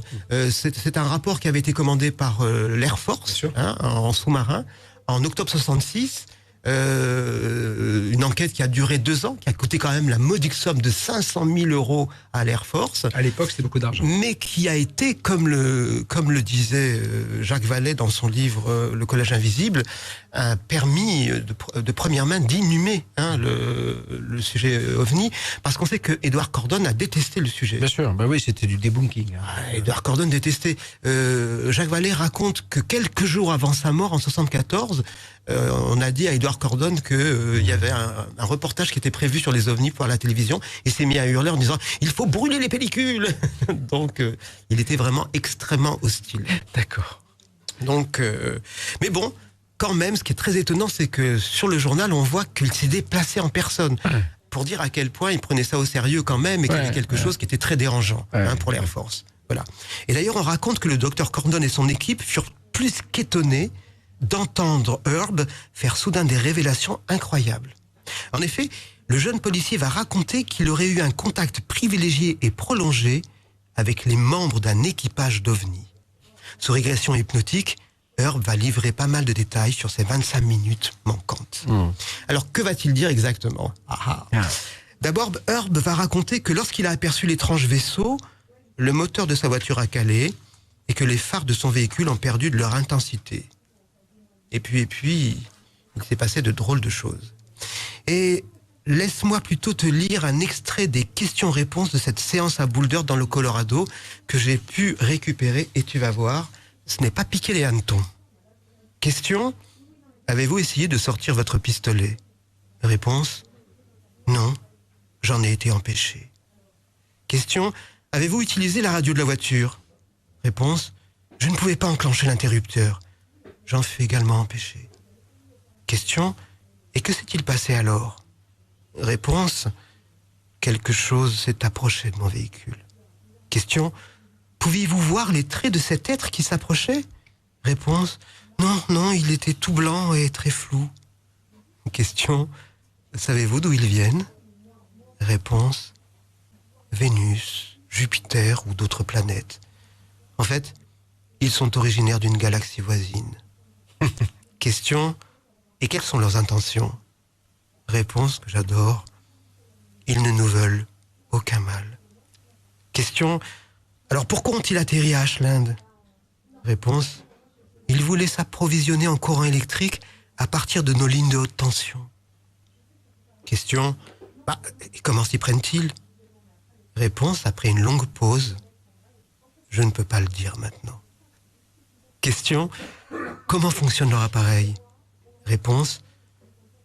C'est un rapport qui avait été commandé par l'Air Force en sous-marin en octobre 66. Une enquête qui a duré 2 ans, qui a coûté quand même la modique somme de 500 000 € à l'Air Force. À l'époque, c'était beaucoup d'argent. Mais qui a été, comme le disait Jacques Vallée dans son livre Le Collège Invisible, un permis de première main d'inhumer le sujet OVNI, parce qu'on sait que Edward Cordon a détesté le sujet. Bien sûr, bah oui, c'était du débunking. Edward Cordon détestait. Jacques Vallée raconte que quelques jours avant sa mort, en 74, on a dit à Edward Cordon qu'il y avait un reportage qui était prévu sur les ovnis pour la télévision. Il s'est mis à hurler en disant « Il faut brûler les pellicules !» Donc, il était vraiment extrêmement hostile. D'accord. Donc, mais bon, quand même, ce qui est très étonnant, c'est que sur le journal, on voit qu'il s'est déplacé en personne. Pour dire à quel point il prenait ça au sérieux quand même, et qu'il y avait quelque chose qui était très dérangeant pour l'Air Force. Voilà. Et d'ailleurs, on raconte que le docteur Cordon et son équipe furent plus qu'étonnés d'entendre Herb faire soudain des révélations incroyables. En effet, le jeune policier va raconter qu'il aurait eu un contact privilégié et prolongé avec les membres d'un équipage d'OVNI. Sous régression hypnotique, Herb va livrer pas mal de détails sur ces 25 minutes manquantes. Alors, que va-t-il dire exactement ? D'abord, Herb va raconter que lorsqu'il a aperçu l'étrange vaisseau, le moteur de sa voiture a calé et que les phares de son véhicule ont perdu de leur intensité. Et puis, il s'est passé de drôles de choses. Et laisse-moi plutôt te lire un extrait des questions-réponses de cette séance à Boulder dans le Colorado que j'ai pu récupérer, et tu vas voir, ce n'est pas piqué les hannetons. Question: avez-vous essayé de sortir votre pistolet? Réponse: non, j'en ai été empêché. Question: avez-vous utilisé la radio de la voiture? Réponse: je ne pouvais pas enclencher l'interrupteur. J'en fus également empêché. Question: et que s'est-il passé alors? Réponse: quelque chose s'est approché de mon véhicule. Question: pouviez-vous voir les traits de cet être qui s'approchait? Réponse: non, il était tout blanc et très flou. Question: savez-vous d'où ils viennent? Réponse: Vénus, Jupiter ou d'autres planètes. En fait, ils sont originaires d'une galaxie voisine. Question: et quelles sont leurs intentions? Réponse que j'adore: ils ne nous veulent aucun mal. Question: alors pourquoi ont-ils atterri à Ashland? Réponse: ils voulaient s'approvisionner en courant électrique à partir de nos lignes de haute tension. Question: comment s'y prennent-ils? Réponse après une longue pause: je ne peux pas le dire maintenant. Question: comment fonctionne leur appareil? Réponse: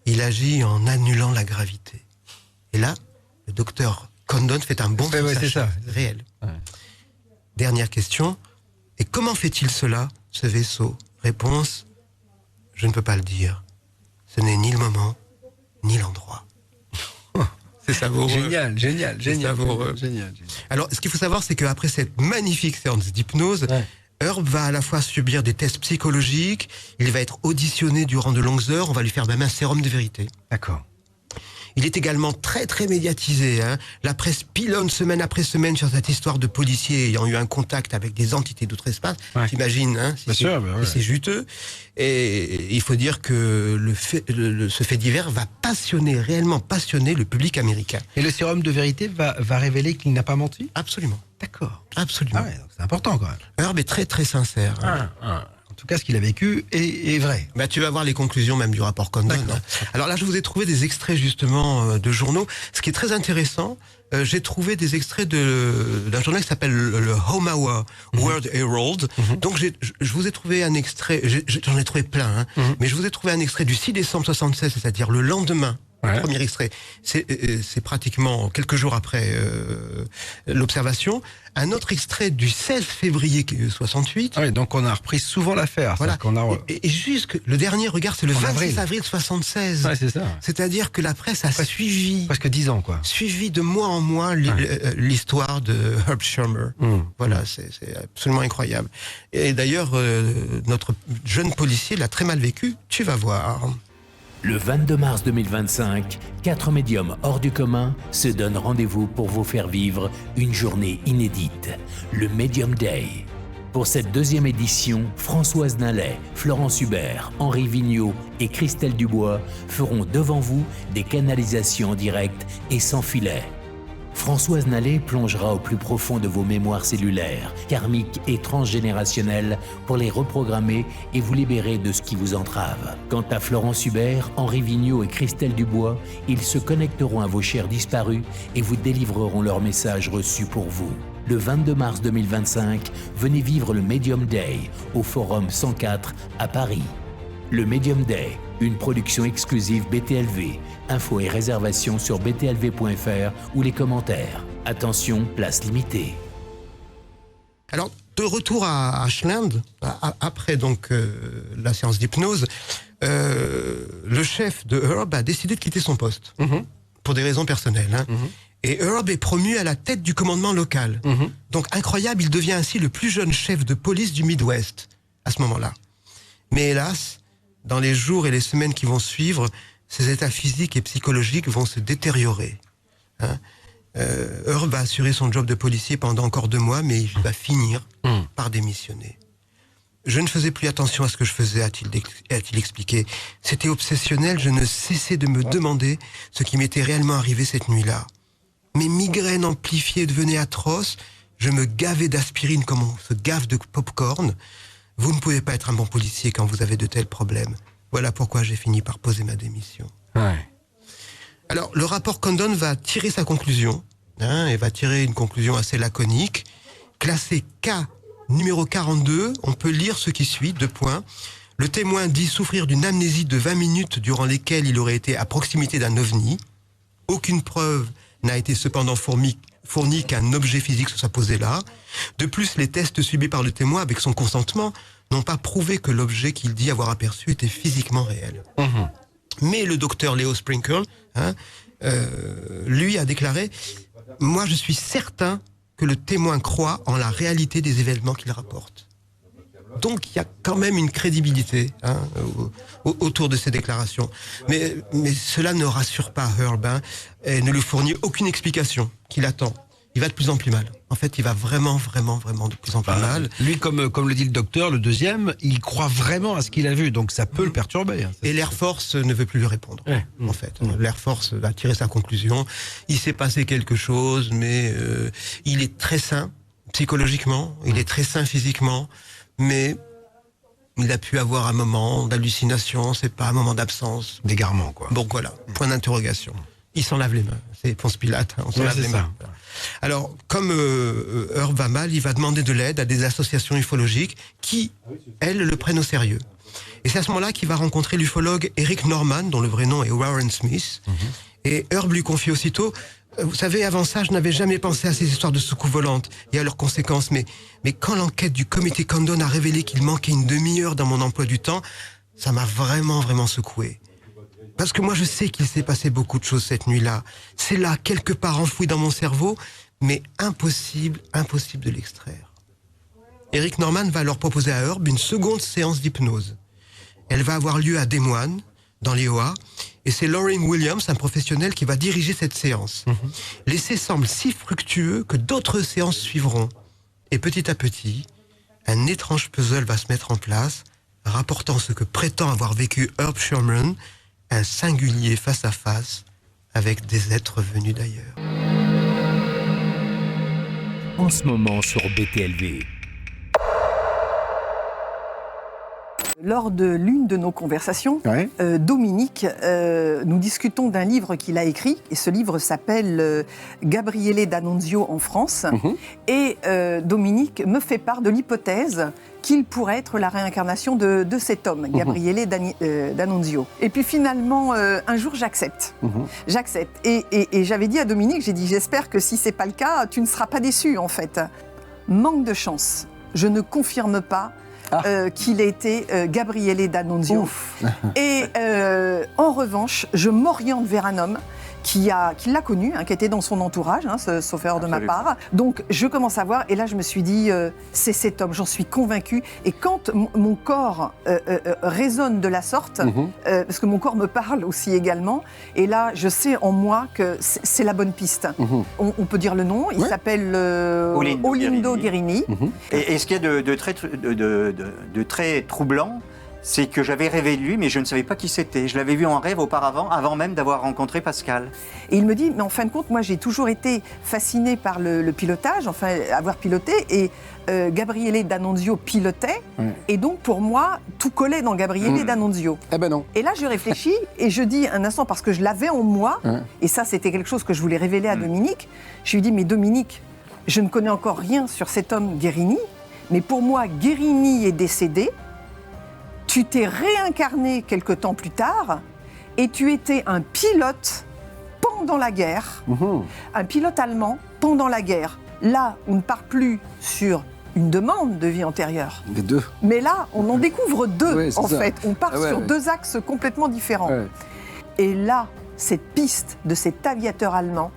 il agit en annulant la gravité. Et là, le docteur Condon fait un bond sur sa chaise, réel. Ouais. Dernière question: et comment fait-il cela, ce vaisseau? Réponse: je ne peux pas le dire. Ce n'est ni le moment, ni l'endroit. C'est savoureux. Génial. Savoureux. Génial. Alors, ce qu'il faut savoir, c'est qu'après cette magnifique séance d'hypnose, Herb va à la fois subir des tests psychologiques, il va être auditionné durant de longues heures, on va lui faire même un sérum de vérité. D'accord. Il est également très très médiatisé. La presse pilonne semaine après semaine sur cette histoire de policiers ayant eu un contact avec des entités d'outre-espace. T'imagines, c'est juteux. Et il faut dire que ce fait divers va réellement passionner le public américain. Et le sérum de vérité va révéler qu'il n'a pas menti? Absolument. D'accord. Absolument. Ah ouais, donc c'est important quand même. Herb est très très sincère. En tout cas, ce qu'il a vécu est vrai. Tu vas voir les conclusions même du rapport Condon. Alors là, je vous ai trouvé des extraits justement de journaux. Ce qui est très intéressant, j'ai trouvé des extraits d'un journal qui s'appelle le Home Hour World Herald. Donc je vous ai trouvé un extrait, j'en ai trouvé plein, mais je vous ai trouvé un extrait du 6 décembre 76, c'est-à-dire le lendemain. Le premier extrait, c'est pratiquement quelques jours après l'observation. Un autre extrait du 16 février 68. Oui, donc on a repris souvent l'affaire. Voilà. Et juste le dernier regard, c'est le 26 avril 76. Ouais, c'est ça. C'est-à-dire que la presse a suivi. Presque 10 ans, quoi. Suivi de mois en mois l'histoire de Herb Shermer. Voilà, c'est absolument incroyable. Et d'ailleurs, notre jeune policier l'a très mal vécu. Tu vas voir. Le 22 mars 2025, 4 médiums hors du commun se donnent rendez-vous pour vous faire vivre une journée inédite, le Medium Day. Pour cette deuxième édition, Françoise Nallet, Florence Hubert, Henri Vigneault et Christelle Dubois feront devant vous des canalisations en direct et sans filet. Françoise Nallet plongera au plus profond de vos mémoires cellulaires, karmiques et transgénérationnelles pour les reprogrammer et vous libérer de ce qui vous entrave. Quant à Florence Hubert, Henri Vigneault et Christelle Dubois, ils se connecteront à vos chers disparus et vous délivreront leurs messages reçus pour vous. Le 22 mars 2025, venez vivre le Medium Day au Forum 104 à Paris. Le Medium Day, une production exclusive BTLV. Infos et réservations sur btlv.fr ou les commentaires. Attention, place limitée. Alors, de retour à Ashland, après donc la séance d'hypnose, le chef de Herb a décidé de quitter son poste, pour des raisons personnelles. Hein. Et Herb est promu à la tête du commandement local. Donc, incroyable, il devient ainsi le plus jeune chef de police du Midwest, à ce moment-là. Mais hélas, dans les jours et les semaines qui vont suivre, ses états physiques et psychologiques vont se détériorer. Hein. Herb va assurer son job de policier pendant encore 2 mois, mais il va finir par démissionner. Je ne faisais plus attention à ce que je faisais, a-t-il expliqué. C'était obsessionnel, je ne cessais de me demander ce qui m'était réellement arrivé cette nuit-là. Mes migraines amplifiées devenaient atroces, je me gavais d'aspirine comme on se gave de pop-corn. Vous ne pouvez pas être un bon policier quand vous avez de tels problèmes. Voilà pourquoi j'ai fini par poser ma démission. Ouais. Alors, le rapport Condon va tirer sa conclusion, et va tirer une conclusion assez laconique. Classé K numéro 42, on peut lire ce qui suit, 2 points. Le témoin dit souffrir d'une amnésie de 20 minutes durant lesquelles il aurait été à proximité d'un ovni. Aucune preuve n'a été cependant fournie qu'un objet physique se soit posé là. De plus, les tests subis par le témoin avec son consentement n'ont pas prouvé que l'objet qu'il dit avoir aperçu était physiquement réel. Mais le docteur Leo Sprinkle, lui a déclaré « Moi, je suis certain que le témoin croit en la réalité des événements qu'il rapporte. » Donc, il y a quand même une crédibilité autour de ces déclarations. Mais cela ne rassure pas Herb, et ne lui fournit aucune explication qu'il attend. Il va de plus en plus mal. En fait, il va vraiment de plus en plus mal. Lui, comme le dit le docteur, le deuxième, il croit vraiment à ce qu'il a vu, donc ça peut le perturber. Et l'Air Force ne veut plus lui répondre, en fait. L'Air Force a tiré sa conclusion. Il s'est passé quelque chose, mais il est très sain psychologiquement, il est très sain physiquement, mais il a pu avoir un moment d'hallucination, c'est pas un moment d'absence. D'égarement, quoi. Donc voilà, point d'interrogation. Il s'en lave les mains. C'est Ponce Pilate, on s'en lave les mains. Alors, comme Herb va mal, il va demander de l'aide à des associations ufologiques qui, elles, le prennent au sérieux. Et c'est à ce moment-là qu'il va rencontrer l'ufologue Eric Norman, dont le vrai nom est Warren Smith. Et Herb lui confie aussitôt « Vous savez, avant ça, je n'avais jamais pensé à ces histoires de soucoupes volantes et à leurs conséquences, mais quand l'enquête du comité Condon a révélé qu'il manquait une demi-heure dans mon emploi du temps, ça m'a vraiment secoué. Parce que moi, je sais qu'il s'est passé beaucoup de choses cette nuit-là. C'est là, quelque part enfoui dans mon cerveau, mais impossible de l'extraire. » Eric Norman va alors proposer à Herb une seconde séance d'hypnose. Elle va avoir lieu à Des Moines, dans l'Iowa, et c'est Lauren Williams, un professionnel, qui va diriger cette séance. L'essai semble si fructueux que d'autres séances suivront. Et petit à petit, un étrange puzzle va se mettre en place, rapportant ce que prétend avoir vécu Herb Sherman, un singulier face-à-face avec des êtres venus d'ailleurs. En ce moment sur BTLV. Lors de l'une de nos conversations, Dominique, nous discutons d'un livre qu'il a écrit, et ce livre s'appelle Gabriele D'Annunzio en France. Et Dominique me fait part de l'hypothèse qu'il pourrait être la réincarnation de cet homme, Gabriele D'Annunzio. Et puis finalement, un jour, j'accepte. J'accepte. Et j'avais dit à Dominique, j'ai dit, j'espère que si c'est pas le cas, tu ne seras pas déçu, en fait. Manque de chance. Je ne confirme pas qu'il était Gabriele D'Annunzio. Et en revanche, je m'oriente vers un homme qui l'a connu, qui était dans son entourage, sauf erreur de ma part. Donc je commence à voir, et là je me suis dit, c'est cet homme, j'en suis convaincue. Et quand mon corps résonne de la sorte, parce que mon corps me parle aussi également, et là je sais en moi que c'est la bonne piste. On peut dire le nom, il s'appelle Olindo Guerini. Et ce qui est de très troublant, c'est que j'avais rêvé de lui, mais je ne savais pas qui c'était. Je l'avais vu en rêve auparavant, avant même d'avoir rencontré Pascal. Et il me dit, mais en fin de compte, moi j'ai toujours été fascinée par le pilotage, enfin avoir piloté, et Gabriele D'Annunzio pilotait, et donc pour moi, tout collait dans Gabriele D'Annunzio. Eh ben non. Et là je réfléchis, et je dis un instant, parce que je l'avais en moi, et ça c'était quelque chose que je voulais révéler à Dominique, je lui dis, mais Dominique, je ne connais encore rien sur cet homme Guerini, mais pour moi, Guerini est décédé. Tu t'es réincarné quelque temps plus tard et tu étais un pilote pendant la guerre, un pilote allemand pendant la guerre. Là, on ne part plus sur une demande de vie antérieure. Les deux. Mais là, on en découvre deux, Ouais, en ça. fait. On part sur deux axes complètement différents. Ouais. Et là, cette piste de cet aviateur allemand,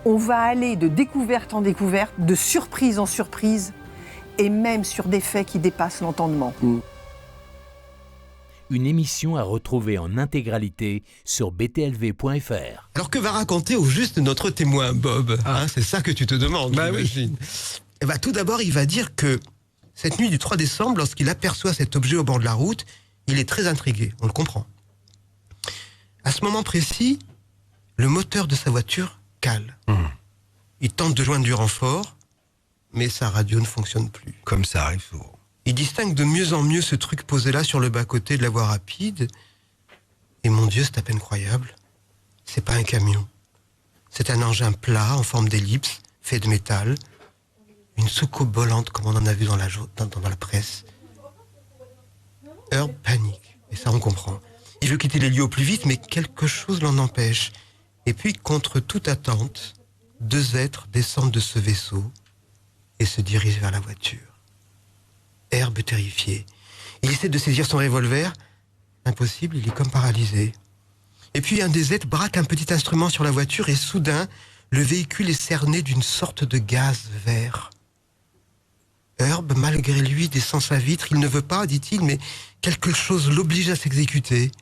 on va aller de découverte en découverte, de surprise en surprise, et même sur des faits qui dépassent l'entendement. Une émission à retrouver en intégralité sur btlv.fr. Alors que va raconter au juste notre témoin, Bob c'est ça que tu te demandes, j'imagine. Eh ben, tout d'abord, il va dire que cette nuit du 3 décembre, lorsqu'il aperçoit cet objet au bord de la route, il est très intrigué, on le comprend. À ce moment précis, le moteur de sa voiture cale. Il tente de joindre du renfort, mais sa radio ne fonctionne plus. Comme ça arrive souvent. Il distingue de mieux en mieux ce truc posé là sur le bas-côté de la voie rapide. Et mon Dieu, c'est à peine croyable. C'est pas un camion. C'est un engin plat en forme d'ellipse, fait de métal. Une soucoupe volante comme on en a vu dans la presse. Herb panique. Et ça, on comprend. Il veut quitter les lieux au plus vite, mais quelque chose l'en empêche. Et puis, contre toute attente, deux êtres descendent de ce vaisseau et se dirigent vers la voiture. Herb terrifié. Il essaie de saisir son revolver. Impossible, il est comme paralysé. Et puis un des êtres braque un petit instrument sur la voiture et soudain, le véhicule est cerné d'une sorte de gaz vert. Herb, malgré lui, descend sa vitre. Il ne veut pas, dit-il, mais quelque chose l'oblige à s'exécuter.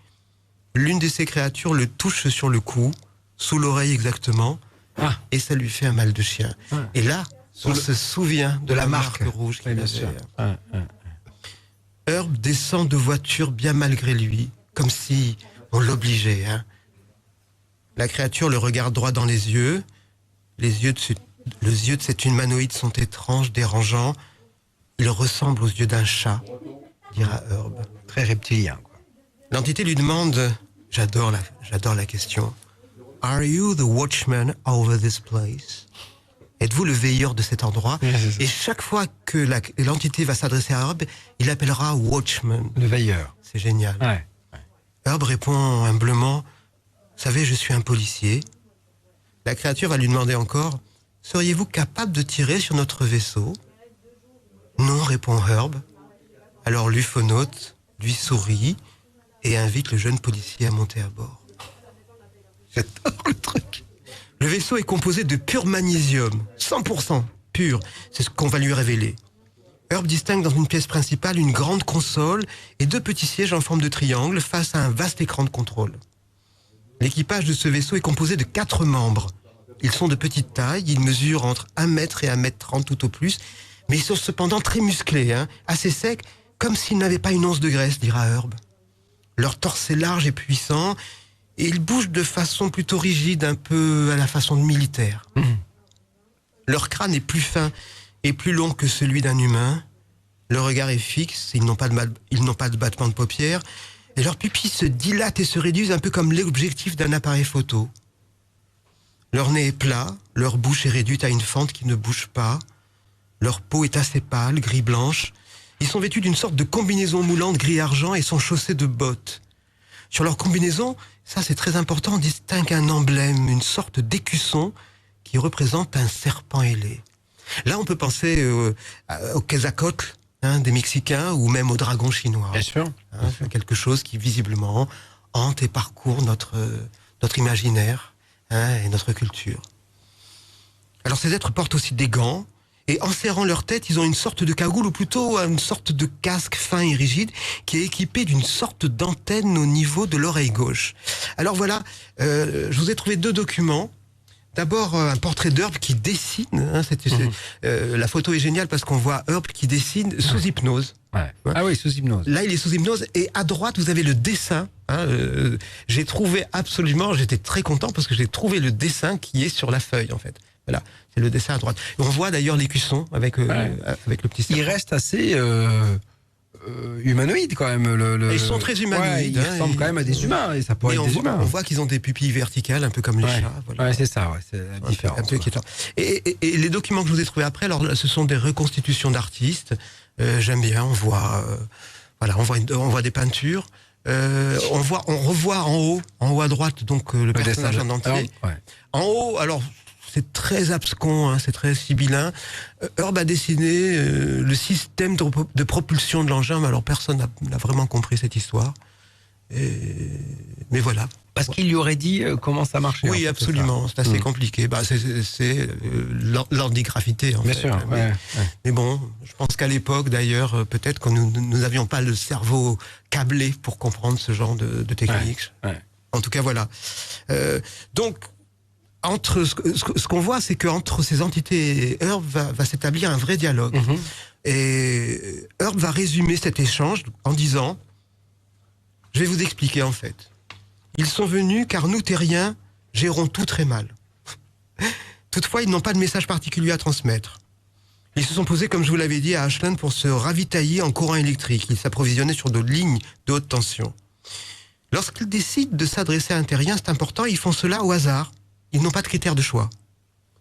L'une de ces créatures le touche sur le cou, sous l'oreille exactement, et ça lui fait un mal de chien. Et là, on se souvient de la marque rouge qu'il avait. Herb descend de voiture bien malgré lui, comme si on l'obligeait. La créature le regarde droit dans les yeux. Les yeux de cet humanoïde sont étranges, dérangeants. Ils ressemblent aux yeux d'un chat, dira Herb. Très reptilien, quoi. L'entité lui demande, j'adore la question, « Are you the watchman over this place ?» Êtes-vous le veilleur de cet endroit? Et chaque fois que l'entité va s'adresser à Herb, il appellera Watchman. Le veilleur. C'est génial. Ouais. Herb répond humblement, « Vous savez, je suis un policier. » La créature va lui demander encore, « Seriez-vous capable de tirer sur notre vaisseau ?»« Non, répond Herb. » Alors l'ufonaute lui sourit et invite le jeune policier à monter à bord. J'adore le truc. Le vaisseau est composé de pur magnésium, 100% pur, c'est ce qu'on va lui révéler. Herb distingue dans une pièce principale une grande console et deux petits sièges en forme de triangle face à un vaste écran de contrôle. L'équipage de ce vaisseau est composé de 4 membres. Ils sont de petite taille, ils mesurent entre 1 mètre et 1 mètre 30 tout au plus, mais ils sont cependant très musclés, assez secs, comme s'ils n'avaient pas une once de graisse, dira Herb. Leur torse est large et puissant, et ils bougent de façon plutôt rigide, un peu à la façon de militaire. Leur crâne est plus fin et plus long que celui d'un humain. Leur regard est fixe, ils n'ont pas de battement de paupières, et leurs pupilles se dilatent et se réduisent un peu comme l'objectif d'un appareil photo. Leur nez est plat, leur bouche est réduite à une fente qui ne bouge pas, leur peau est assez pâle, gris-blanche. Ils sont vêtus d'une sorte de combinaison moulante gris-argent et sont chaussés de bottes. Sur leur combinaison, ça c'est très important, on distingue un emblème, une sorte d'écusson qui représente un serpent ailé. Là on peut penser au Quetzalcoatl des Mexicains ou même au dragon chinois. Bien sûr. C'est quelque chose qui visiblement hante et parcourt notre imaginaire et notre culture. Alors ces êtres portent aussi des gants, et en serrant leur tête, ils ont une sorte de cagoule, ou plutôt une sorte de casque fin et rigide, qui est équipé d'une sorte d'antenne au niveau de l'oreille gauche. Alors voilà, je vous ai trouvé 2 documents. D'abord, un portrait d'Herb qui dessine. La photo est géniale parce qu'on voit Herb qui dessine sous hypnose. Ouais. Ah oui, sous hypnose. Là, il est sous hypnose. Et à droite, vous avez le dessin. J'ai trouvé j'étais très content parce que j'ai trouvé le dessin qui est sur la feuille, en fait. Voilà, c'est le dessin à droite. Et on voit d'ailleurs l'écusson avec le petit serpent. Il reste assez humanoïde quand même. Ils sont très humanoïdes. Ouais, ils ressemblent quand même à des humains. Et ça pourrait être des humains. On voit qu'ils ont des pupilles verticales, un peu comme les chats. Voilà. Ouais, c'est ça, c'est la différence. Un peu inquiétant. Et les documents que je vous ai trouvés après, alors ce sont des reconstitutions d'artistes. J'aime bien, on voit des peintures. On revoit en haut à droite, donc le personnage en entier. En haut, alors c'est très abscon, c'est très sibyllin. Herb a dessiné le système de propulsion de l'engin, mais alors personne n'a vraiment compris cette histoire. Mais voilà. Parce qu'il lui aurait dit comment ça marchait. Oui, absolument. C'est assez compliqué. C'est l'antigravité, en fait. Bien sûr. Mais bon, je pense qu'à l'époque, d'ailleurs, peut-être que nous n'avions pas le cerveau câblé pour comprendre ce genre de technique. Ouais. En tout cas, voilà. Donc, ce qu'on voit, c'est qu'entre ces entités et Herb va s'établir un vrai dialogue. Et Herb va résumer cet échange en disant: je vais vous expliquer, en fait. Ils sont venus car nous, terriens, gérons tout très mal. Toutefois, ils n'ont pas de message particulier à transmettre. Ils se sont posés, comme je vous l'avais dit, à Ashland pour se ravitailler en courant électrique. Ils s'approvisionnaient sur de lignes de haute tension. Lorsqu'ils décident de s'adresser à un terrien, c'est important, ils font cela au hasard. Ils n'ont pas de critères de choix.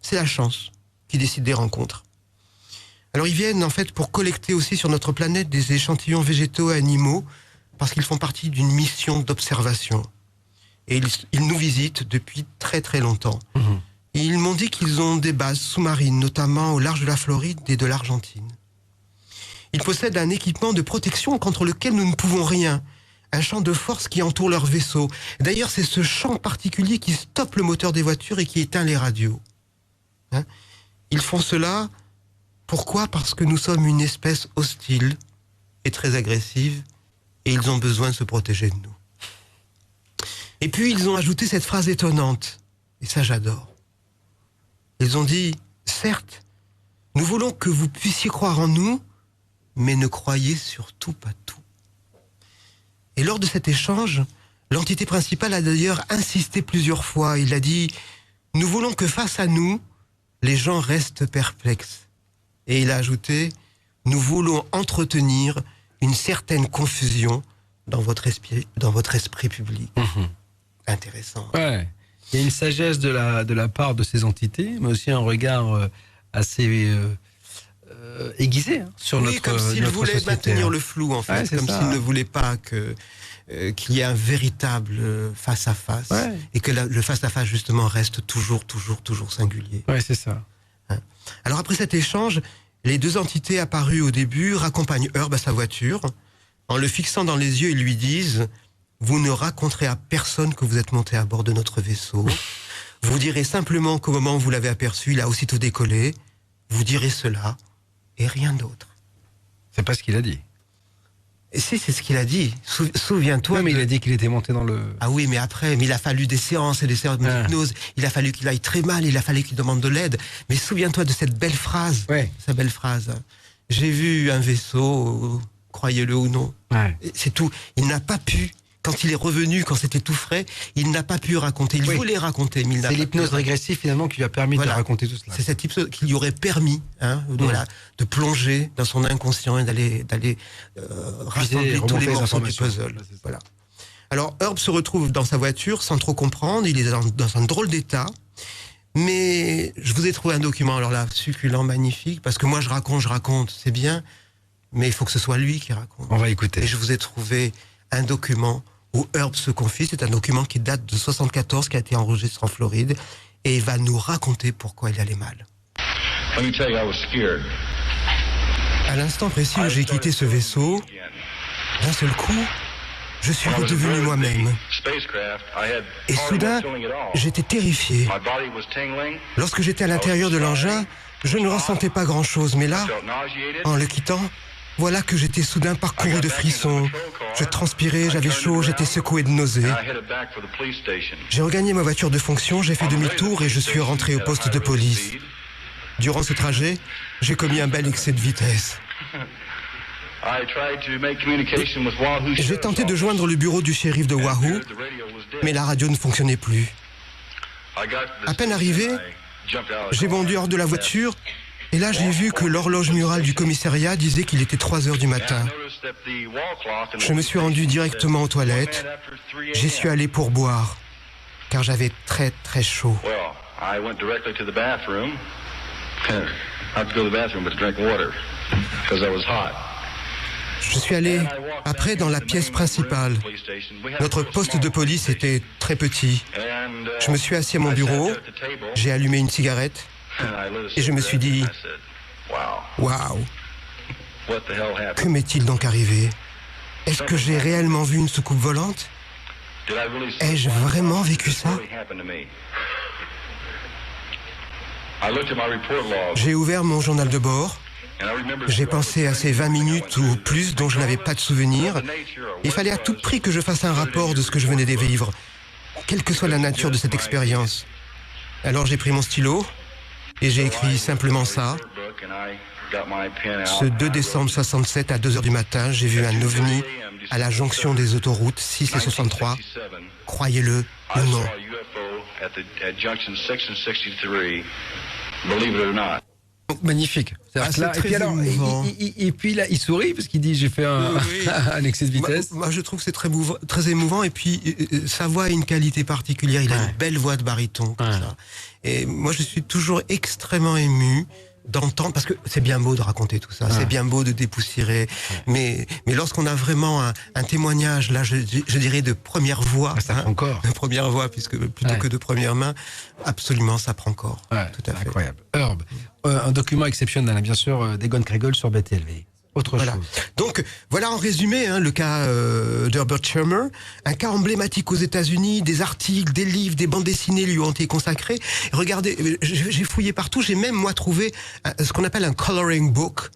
C'est la chance qui décide des rencontres. Alors ils viennent en fait pour collecter aussi sur notre planète des échantillons végétaux et animaux, parce qu'ils font partie d'une mission d'observation. Et ils nous visitent depuis très très longtemps. Et ils m'ont dit qu'ils ont des bases sous-marines, notamment au large de la Floride et de l'Argentine. Ils possèdent un équipement de protection contre lequel nous ne pouvons rien. Un champ de force qui entoure leur vaisseau. D'ailleurs, c'est ce champ particulier qui stoppe le moteur des voitures et qui éteint les radios. Ils font cela, pourquoi ? Parce que nous sommes une espèce hostile et très agressive, et ils ont besoin de se protéger de nous. Et puis, ils ont ajouté cette phrase étonnante, et ça j'adore. Ils ont dit, certes, nous voulons que vous puissiez croire en nous, mais ne croyez surtout pas tout. Et lors de cet échange, l'entité principale a d'ailleurs insisté plusieurs fois. Il a dit, nous voulons que face à nous, les gens restent perplexes. Et il a ajouté, nous voulons entretenir une certaine confusion dans votre esprit public. Intéressant. Ouais. Il y a une sagesse de la part de ces entités, mais aussi un regard assez aiguisé sur notre société. Comme s'ils voulaient maintenir le flou, en fait. Comme s'ils ne voulaient pas qu'il y ait un véritable face-à-face. Et que le face-à-face, justement, reste toujours singulier. Ouais, c'est ça. Alors, après cet échange, les 2 entités apparues au début raccompagnent Herb à sa voiture. En le fixant dans les yeux, ils lui disent: vous ne raconterez à personne que vous êtes monté à bord de notre vaisseau. Vous direz simplement qu'au moment où vous l'avez aperçu, il a aussitôt décollé. Vous direz cela et rien d'autre. C'est pas ce qu'il a dit. Et si, c'est ce qu'il a dit. Souviens-toi. Non, mais il a dit qu'il était monté dans le... Ah oui, mais après, il a fallu des séances et des séances d'hypnose. Il a fallu qu'il aille très mal, il a fallu qu'il demande de l'aide. Mais souviens-toi de cette belle phrase. Sa belle phrase. J'ai vu un vaisseau, croyez-le ou non. C'est tout. Il n'a pas pu. Quand il est revenu, quand c'était tout frais, il n'a pas pu raconter. Il voulait raconter, mais il n'a pas pu. C'est l'hypnose régressive, finalement, qui lui a permis de raconter tout cela. C'est cette hypnose qui lui aurait permis de plonger dans son inconscient et d'aller rassembler tous les morceaux du puzzle. Voilà. Alors, Herb se retrouve dans sa voiture sans trop comprendre. Il est dans un drôle d'état. Mais je vous ai trouvé un document, alors là, succulent, magnifique, parce que moi, je raconte, c'est bien, mais il faut que ce soit lui qui raconte. On va écouter. Et je vous ai trouvé un document où Herb se confie. C'est un document qui date de 1974, qui a été enregistré en Floride, et il va nous raconter pourquoi il allait mal. Let me tell you, I was scared. À l'instant précis où j'ai quitté ce vaisseau, d'un seul coup, je suis redevenu moi-même. Et soudain, j'étais terrifié. Lorsque j'étais à l'intérieur de l'engin, je ne ressentais pas grand-chose. Mais là, en le quittant, voilà que j'étais soudain parcouru de frissons. Je transpirais, j'avais chaud, j'étais secoué de nausées. J'ai regagné ma voiture de fonction, j'ai fait demi-tour et je suis rentré au poste de police. Durant ce trajet, j'ai commis un bel excès de vitesse. J'ai tenté de joindre le bureau du shérif de Wahoo, mais la radio ne fonctionnait plus. À peine arrivé, j'ai bondu hors de la voiture et là j'ai vu que l'horloge murale du commissariat disait qu'il était 3 heures du matin. Je me suis rendu directement aux toilettes. J'y suis allé pour boire, car j'avais très très chaud. Je suis allé après dans la pièce principale. Notre poste de police était très petit. Je me suis assis à mon bureau, j'ai allumé une cigarette et je me suis dit « Waouh, que m'est-il donc arrivé? Est-ce que j'ai réellement vu une soucoupe volante? Ai-je vraiment vécu ça ?» J'ai ouvert mon journal de bord. J'ai pensé à ces 20 minutes ou plus dont je n'avais pas de souvenir. Il fallait à tout prix que je fasse un rapport de ce que je venais de vivre, quelle que soit la nature de cette expérience. Alors j'ai pris mon stylo et j'ai écrit simplement ça. Ce 2 décembre 67 à 2 heures du matin, j'ai vu un ovni à la jonction des autoroutes 6 et 63. Croyez-le ou non. Magnifique. C'est Là, très et puis alors, émouvant. et puis là, il sourit parce qu'il dit j'ai fait un, Oui. un excès de vitesse. Moi, je trouve que c'est très émouvant. Et puis, sa voix a une qualité particulière. Il a une belle voix de baryton, comme ça. Et moi, je suis toujours extrêmement ému d'entendre, parce que c'est bien beau de raconter tout ça, c'est bien beau de dépoussiérer, mais lorsqu'on a vraiment un témoignage, là, je dirais de première voix, Ça prend corps. de première voix, puisque plutôt que de première main, absolument, ça prend corps. Tout à fait. Incroyable. Herb, un document exceptionnel, bien sûr, d'Egon Kregel sur BTLV. Autre Voilà. chose. Donc voilà en résumé le cas d'Herbert Schirmer, un cas emblématique aux États-Unis, des articles, des livres, des bandes dessinées lui ont été consacrés. Regardez, j'ai fouillé partout, j'ai même moi trouvé ce qu'on appelle un coloring book.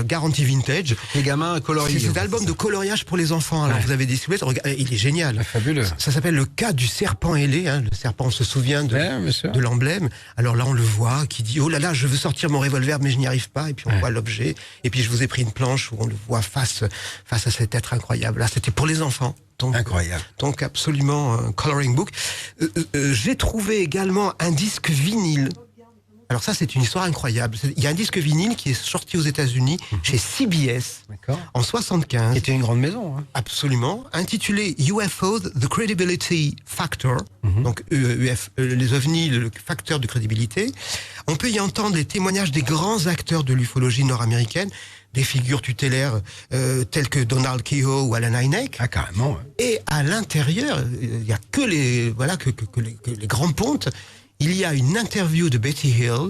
Garantie vintage. Les gamins colorient. C'est cet album de coloriage pour les enfants. Alors vous avez des silhouettes, regardez, il est génial. Fabuleux. Ça s'appelle le cas du serpent ailé. Le serpent, on se souvient de l'emblème. Alors là, on le voit, qui dit « Oh là là, je veux sortir mon revolver, mais je n'y arrive pas. » Et puis on voit l'objet. Et puis je vous ai pris une planche où on le voit face à cet être incroyable. Là, c'était pour les enfants. Donc, incroyable. Donc absolument un coloring book. J'ai trouvé également un disque vinyle. Alors ça, c'est une histoire incroyable. Il y a un disque vinyle qui est sorti aux États-Unis chez CBS en 75. Qui était une grande maison. Absolument. Intitulé UFO, The Credibility Factor. Donc les ovnis, le facteur de crédibilité. On peut y entendre les témoignages des grands acteurs de l'ufologie nord-américaine, des figures tutélaires telles que Donald Kehoe ou Alan Hynek. Ah, carrément. Et à l'intérieur, il n'y a que les grands pontes. Il y a une interview de Betty Hill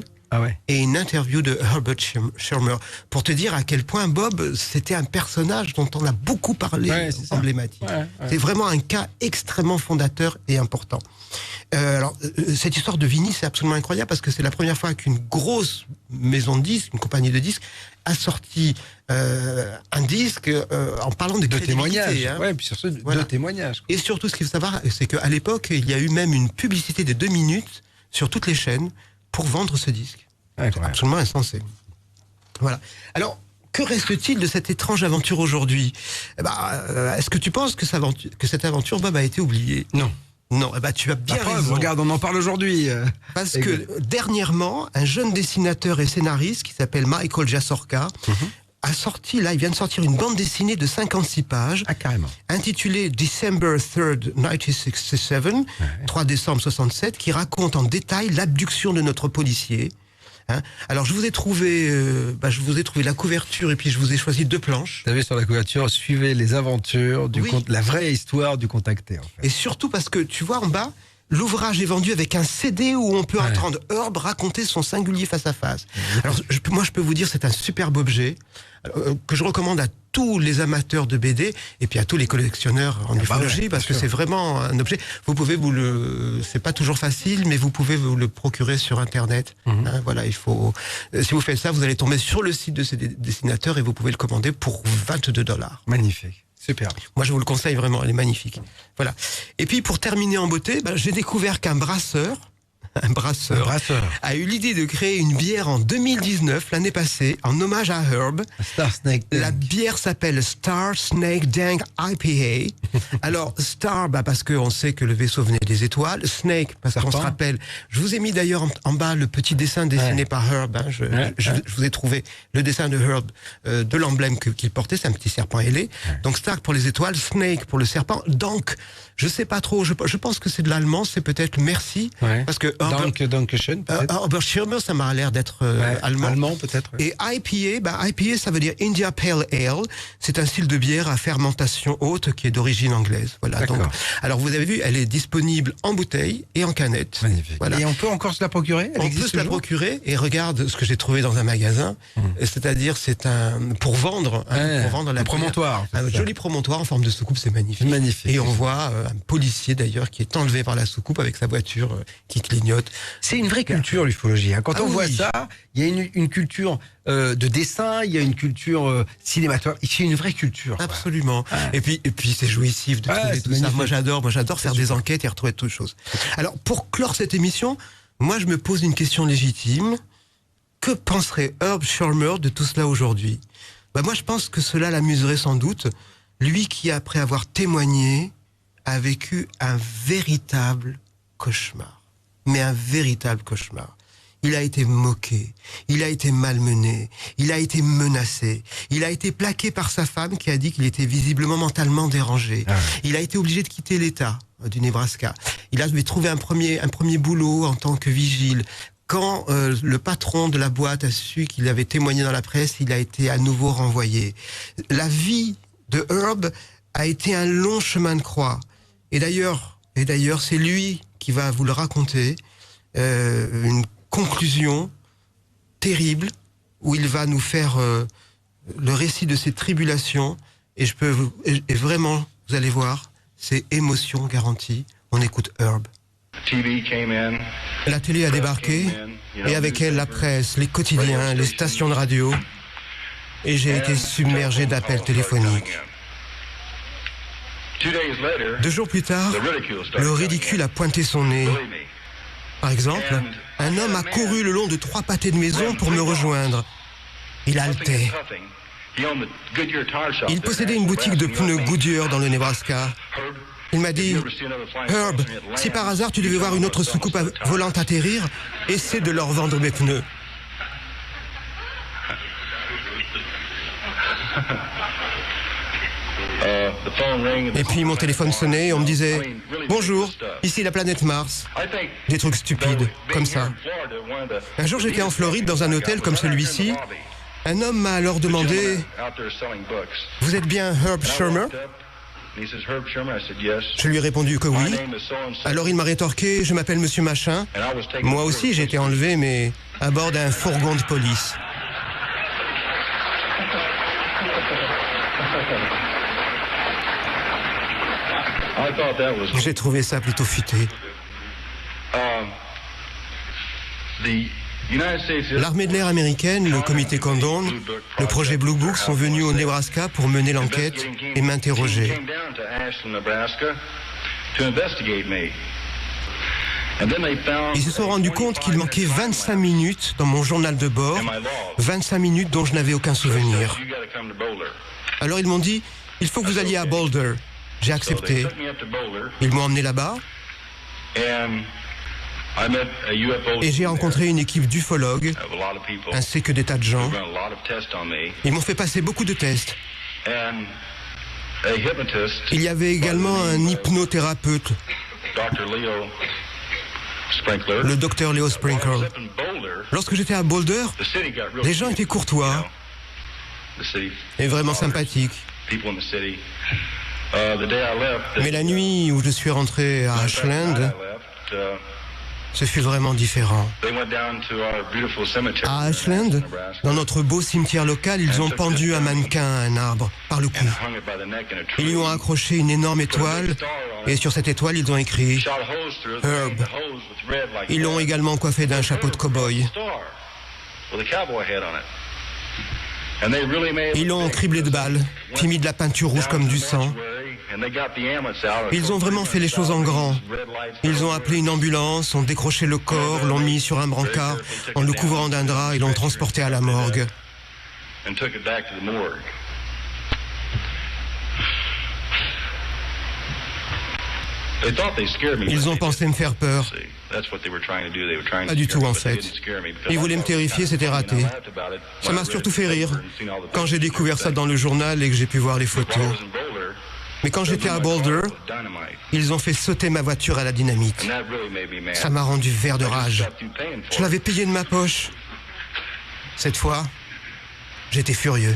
et une interview de Herbert Schirmer pour te dire à quel point Bob, c'était un personnage dont on a beaucoup parlé, emblématique. C'est vraiment un cas extrêmement fondateur et important. Alors, cette histoire de vinyle, c'est absolument incroyable parce que c'est la première fois qu'une grosse maison de disques, une compagnie de disques, a sorti un disque en parlant de témoignages. Puis surtout de témoignages. Et surtout, ce qu'il faut savoir, c'est qu'à l'époque, il y a eu même une publicité de 2 minutes sur toutes les chaînes pour vendre ce disque. C'est absolument insensé. Voilà. Alors, que reste-t-il de cette étrange aventure aujourd'hui? Est-ce que tu penses que cette aventure, Bob, a été oubliée? Non. Non, tu as bien raison. Regarde, on en parle aujourd'hui. Parce que dernièrement, un jeune dessinateur et scénariste qui s'appelle Michael Jasorka a sorti, il vient de sortir une bande dessinée de 56 pages, intitulée December 3rd, 1967, 3 décembre 67, qui raconte en détail l'abduction de notre policier. Alors je vous ai trouvé la couverture et puis je vous ai choisi 2 planches. Vous avez sur la couverture, suivez les aventures la vraie histoire du contacté. En fait. Et surtout parce que tu vois en bas, l'ouvrage est vendu avec un CD où on peut entendre Herb raconter son singulier face à face. Alors moi je peux vous dire c'est un superbe objet que je recommande à tous les amateurs de BD et puis à tous les collectionneurs en ufologie parce que c'est vraiment un objet. Vous pouvez c'est pas toujours facile, mais vous pouvez vous le procurer sur Internet. Hein, voilà, il faut. Si vous faites ça, vous allez tomber sur le site de ces dessinateurs et vous pouvez le commander pour $22. Magnifique. Super. Moi, je vous le conseille vraiment, elle est magnifique. Voilà. Et puis, pour terminer en beauté, j'ai découvert qu'un brasseur a eu l'idée de créer une bière en 2019, l'année passée, en hommage à Herb. Star Snake Dank. La bière s'appelle Star Snake Dank IPA. Alors, Star, parce qu'on sait que le vaisseau venait des étoiles. Snake, parce qu'on se rappelle. Je vous ai mis d'ailleurs en bas le petit dessin dessiné par Herb. Hein. Je vous ai trouvé le dessin de Herb, de l'emblème qu'il portait. C'est un petit serpent ailé. Donc, Star pour les étoiles, Snake pour le serpent. Donc, je sais pas trop. Je pense que c'est de l'allemand. C'est peut-être merci. Parce que Dankeschön, peut-être. Herbert Schirmer, ça m'a l'air d'être allemand. Allemand, peut-être. Et IPA, IPA, ça veut dire India Pale Ale. C'est un style de bière à fermentation haute qui est d'origine anglaise. Voilà. Donc, alors vous avez vu, elle est disponible en bouteille et en canette. Magnifique. Voilà. Et on peut encore se la procurer? On peut se la procurer et regarde ce que j'ai trouvé dans un magasin. C'est-à-dire, c'est pour vendre la un promontoire. Un joli promontoire en forme de soucoupe, c'est magnifique. Magnifique. Et on voit un policier d'ailleurs qui est enlevé par la soucoupe avec sa voiture qui clignote. C'est une vraie culture, l'ufologie. Hein. Quand on voit ça, il y a une culture de dessin, il y a une culture cinématographique. C'est une vraie culture. Absolument. Et puis c'est jouissif de trouver tout ça. Moi j'adore faire des enquêtes et retrouver toutes choses. Alors pour clore cette émission, moi je me pose une question légitime. Que penserait Herb Schirmer de tout cela aujourd'hui? Moi je pense que cela l'amuserait sans doute. Lui qui, après avoir témoigné, a vécu un véritable cauchemar. Mais un véritable cauchemar. Il a été moqué, il a été malmené, il a été menacé, il a été plaqué par sa femme qui a dit qu'il était visiblement mentalement dérangé. Il a été obligé de quitter l'État du Nebraska. Il a trouvé un premier boulot en tant que vigile. Quand le patron de la boîte a su qu'il avait témoigné dans la presse, il a été à nouveau renvoyé. La vie de Herb a été un long chemin de croix. Et d'ailleurs, c'est lui qui va vous le raconter, une conclusion terrible où il va nous faire le récit de ses tribulations et vraiment, vous allez voir, c'est émotion garantie. On écoute Herb. La télé a débarqué et avec elle la presse, les quotidiens, les stations de radio et j'ai été submergé d'appels téléphoniques. 2 jours plus tard, le ridicule a pointé son nez. Par exemple, un homme a couru le long de 3 pâtés de maison pour me rejoindre. Il haletait. Il possédait une boutique de pneus Goodyear dans le Nebraska. Il m'a dit, Herb, si par hasard tu devais voir une autre soucoupe volante atterrir, essaie de leur vendre mes pneus. Et puis mon téléphone sonnait et on me disait « Bonjour, ici la planète Mars ». Des trucs stupides, comme ça. Un jour j'étais en Floride dans un hôtel comme celui-ci. Un homme m'a alors demandé « Vous êtes bien Herb Schirmer ?» Je lui ai répondu que oui. Alors il m'a rétorqué « Je m'appelle Monsieur Machin ». Moi aussi j'ai été enlevé, mais à bord d'un fourgon de police. J'ai trouvé ça plutôt futé. L'armée de l'air américaine, le comité Condon, le projet Blue Book sont venus au Nebraska pour mener l'enquête et m'interroger. Ils se sont rendus compte qu'il manquait 25 minutes dans mon journal de bord, 25 minutes dont je n'avais aucun souvenir. Alors ils m'ont dit, il faut que vous alliez à Boulder. J'ai accepté. Ils m'ont emmené là-bas. Et j'ai rencontré une équipe d'ufologues, ainsi que des tas de gens. Ils m'ont fait passer beaucoup de tests. Il y avait également un hypnothérapeute, le docteur Leo Sprinkle. Lorsque j'étais à Boulder, les gens étaient courtois et vraiment sympathiques. Mais la nuit où je suis rentré à Ashland, Ce fut vraiment différent. À Ashland, dans notre beau cimetière local, ils ont pendu un mannequin à un arbre par le cou. Ils lui ont accroché une énorme étoile et sur cette étoile, ils ont écrit Herb. Ils l'ont également coiffé d'un chapeau de cow-boy. Ils l'ont criblé de balles, puis mis de la peinture rouge comme du sang. Ils ont vraiment fait les choses en grand. Ils ont appelé une ambulance, ont décroché le corps, l'ont mis sur un brancard, en le couvrant d'un drap et l'ont transporté à la morgue. Ils ont pensé me faire peur. Pas du tout en fait. Ils voulaient me terrifier, c'était raté. Ça m'a surtout fait rire quand j'ai découvert ça dans le journal et que j'ai pu voir les photos. Mais quand j'étais à Boulder, ils ont fait sauter ma voiture à la dynamite. Ça m'a rendu vert de rage. Je l'avais payé de ma poche. Cette fois, j'étais furieux.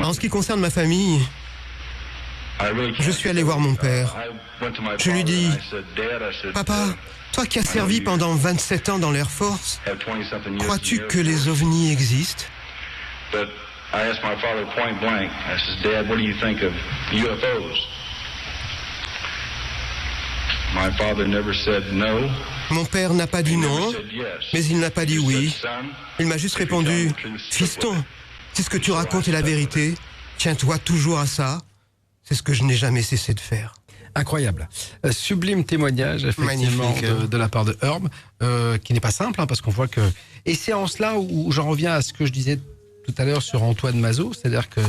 En ce qui concerne ma famille, je suis allé voir mon père. Je lui dis, « Papa, toi qui as servi pendant 27 ans dans l'Air Force, crois-tu que les ovnis existent ?» Mon père n'a pas dit non, mais il n'a pas dit oui. Il m'a juste répondu, « Fiston, si ce que tu racontes est la vérité, tiens-toi toujours à ça. » C'est ce que je n'ai jamais cessé de faire. Incroyable. Sublime témoignage, effectivement, de la part de Herb, qui n'est pas simple, hein, parce qu'on voit que... Et c'est en cela où j'en reviens à ce que je disais tout à l'heure sur Antoine Mazot, c'est-à-dire que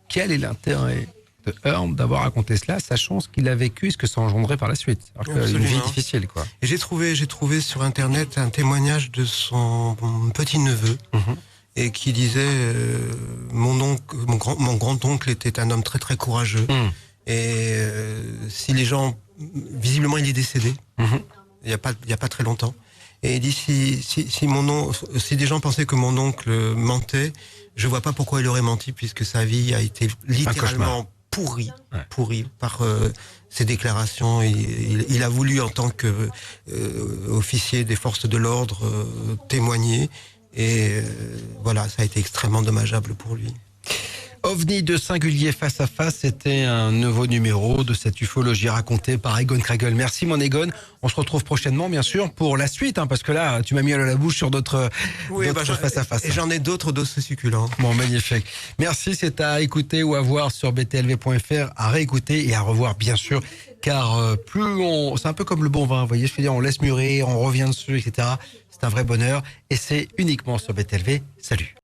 quel est l'intérêt de Herb d'avoir raconté cela, sachant ce qu'il a vécu et ce que ça engendrait par la suite. Alors une vie difficile, quoi. Et j'ai trouvé sur Internet un témoignage de son petit-neveu, et qui disait mon grand-oncle était un homme très très courageux. Et si les gens, visiblement il est décédé, il y a pas très longtemps. Et il dit si des gens pensaient que mon oncle mentait, je vois pas pourquoi il aurait menti, puisque sa vie a été littéralement pourrie par ses déclarations. Il a voulu en tant que officier des forces de l'ordre témoigner. Et voilà, ça a été extrêmement dommageable pour lui. OVNI de singulier face à face, c'était un nouveau numéro de cette ufologie racontée par Egon Kragel. Merci mon Egon, on se retrouve prochainement bien sûr pour la suite, hein, parce que là tu m'as mis à la bouche sur d'autres face à face. Et j'en ai d'autres dossiers succulents. Bon, magnifique. Merci, c'est à écouter ou à voir sur btlv.fr, à réécouter et à revoir bien sûr, car c'est un peu comme le bon vin, vous voyez, je veux dire, on laisse mûrir, on revient dessus, etc. C'est un vrai bonheur et c'est uniquement sur BTLV. Salut.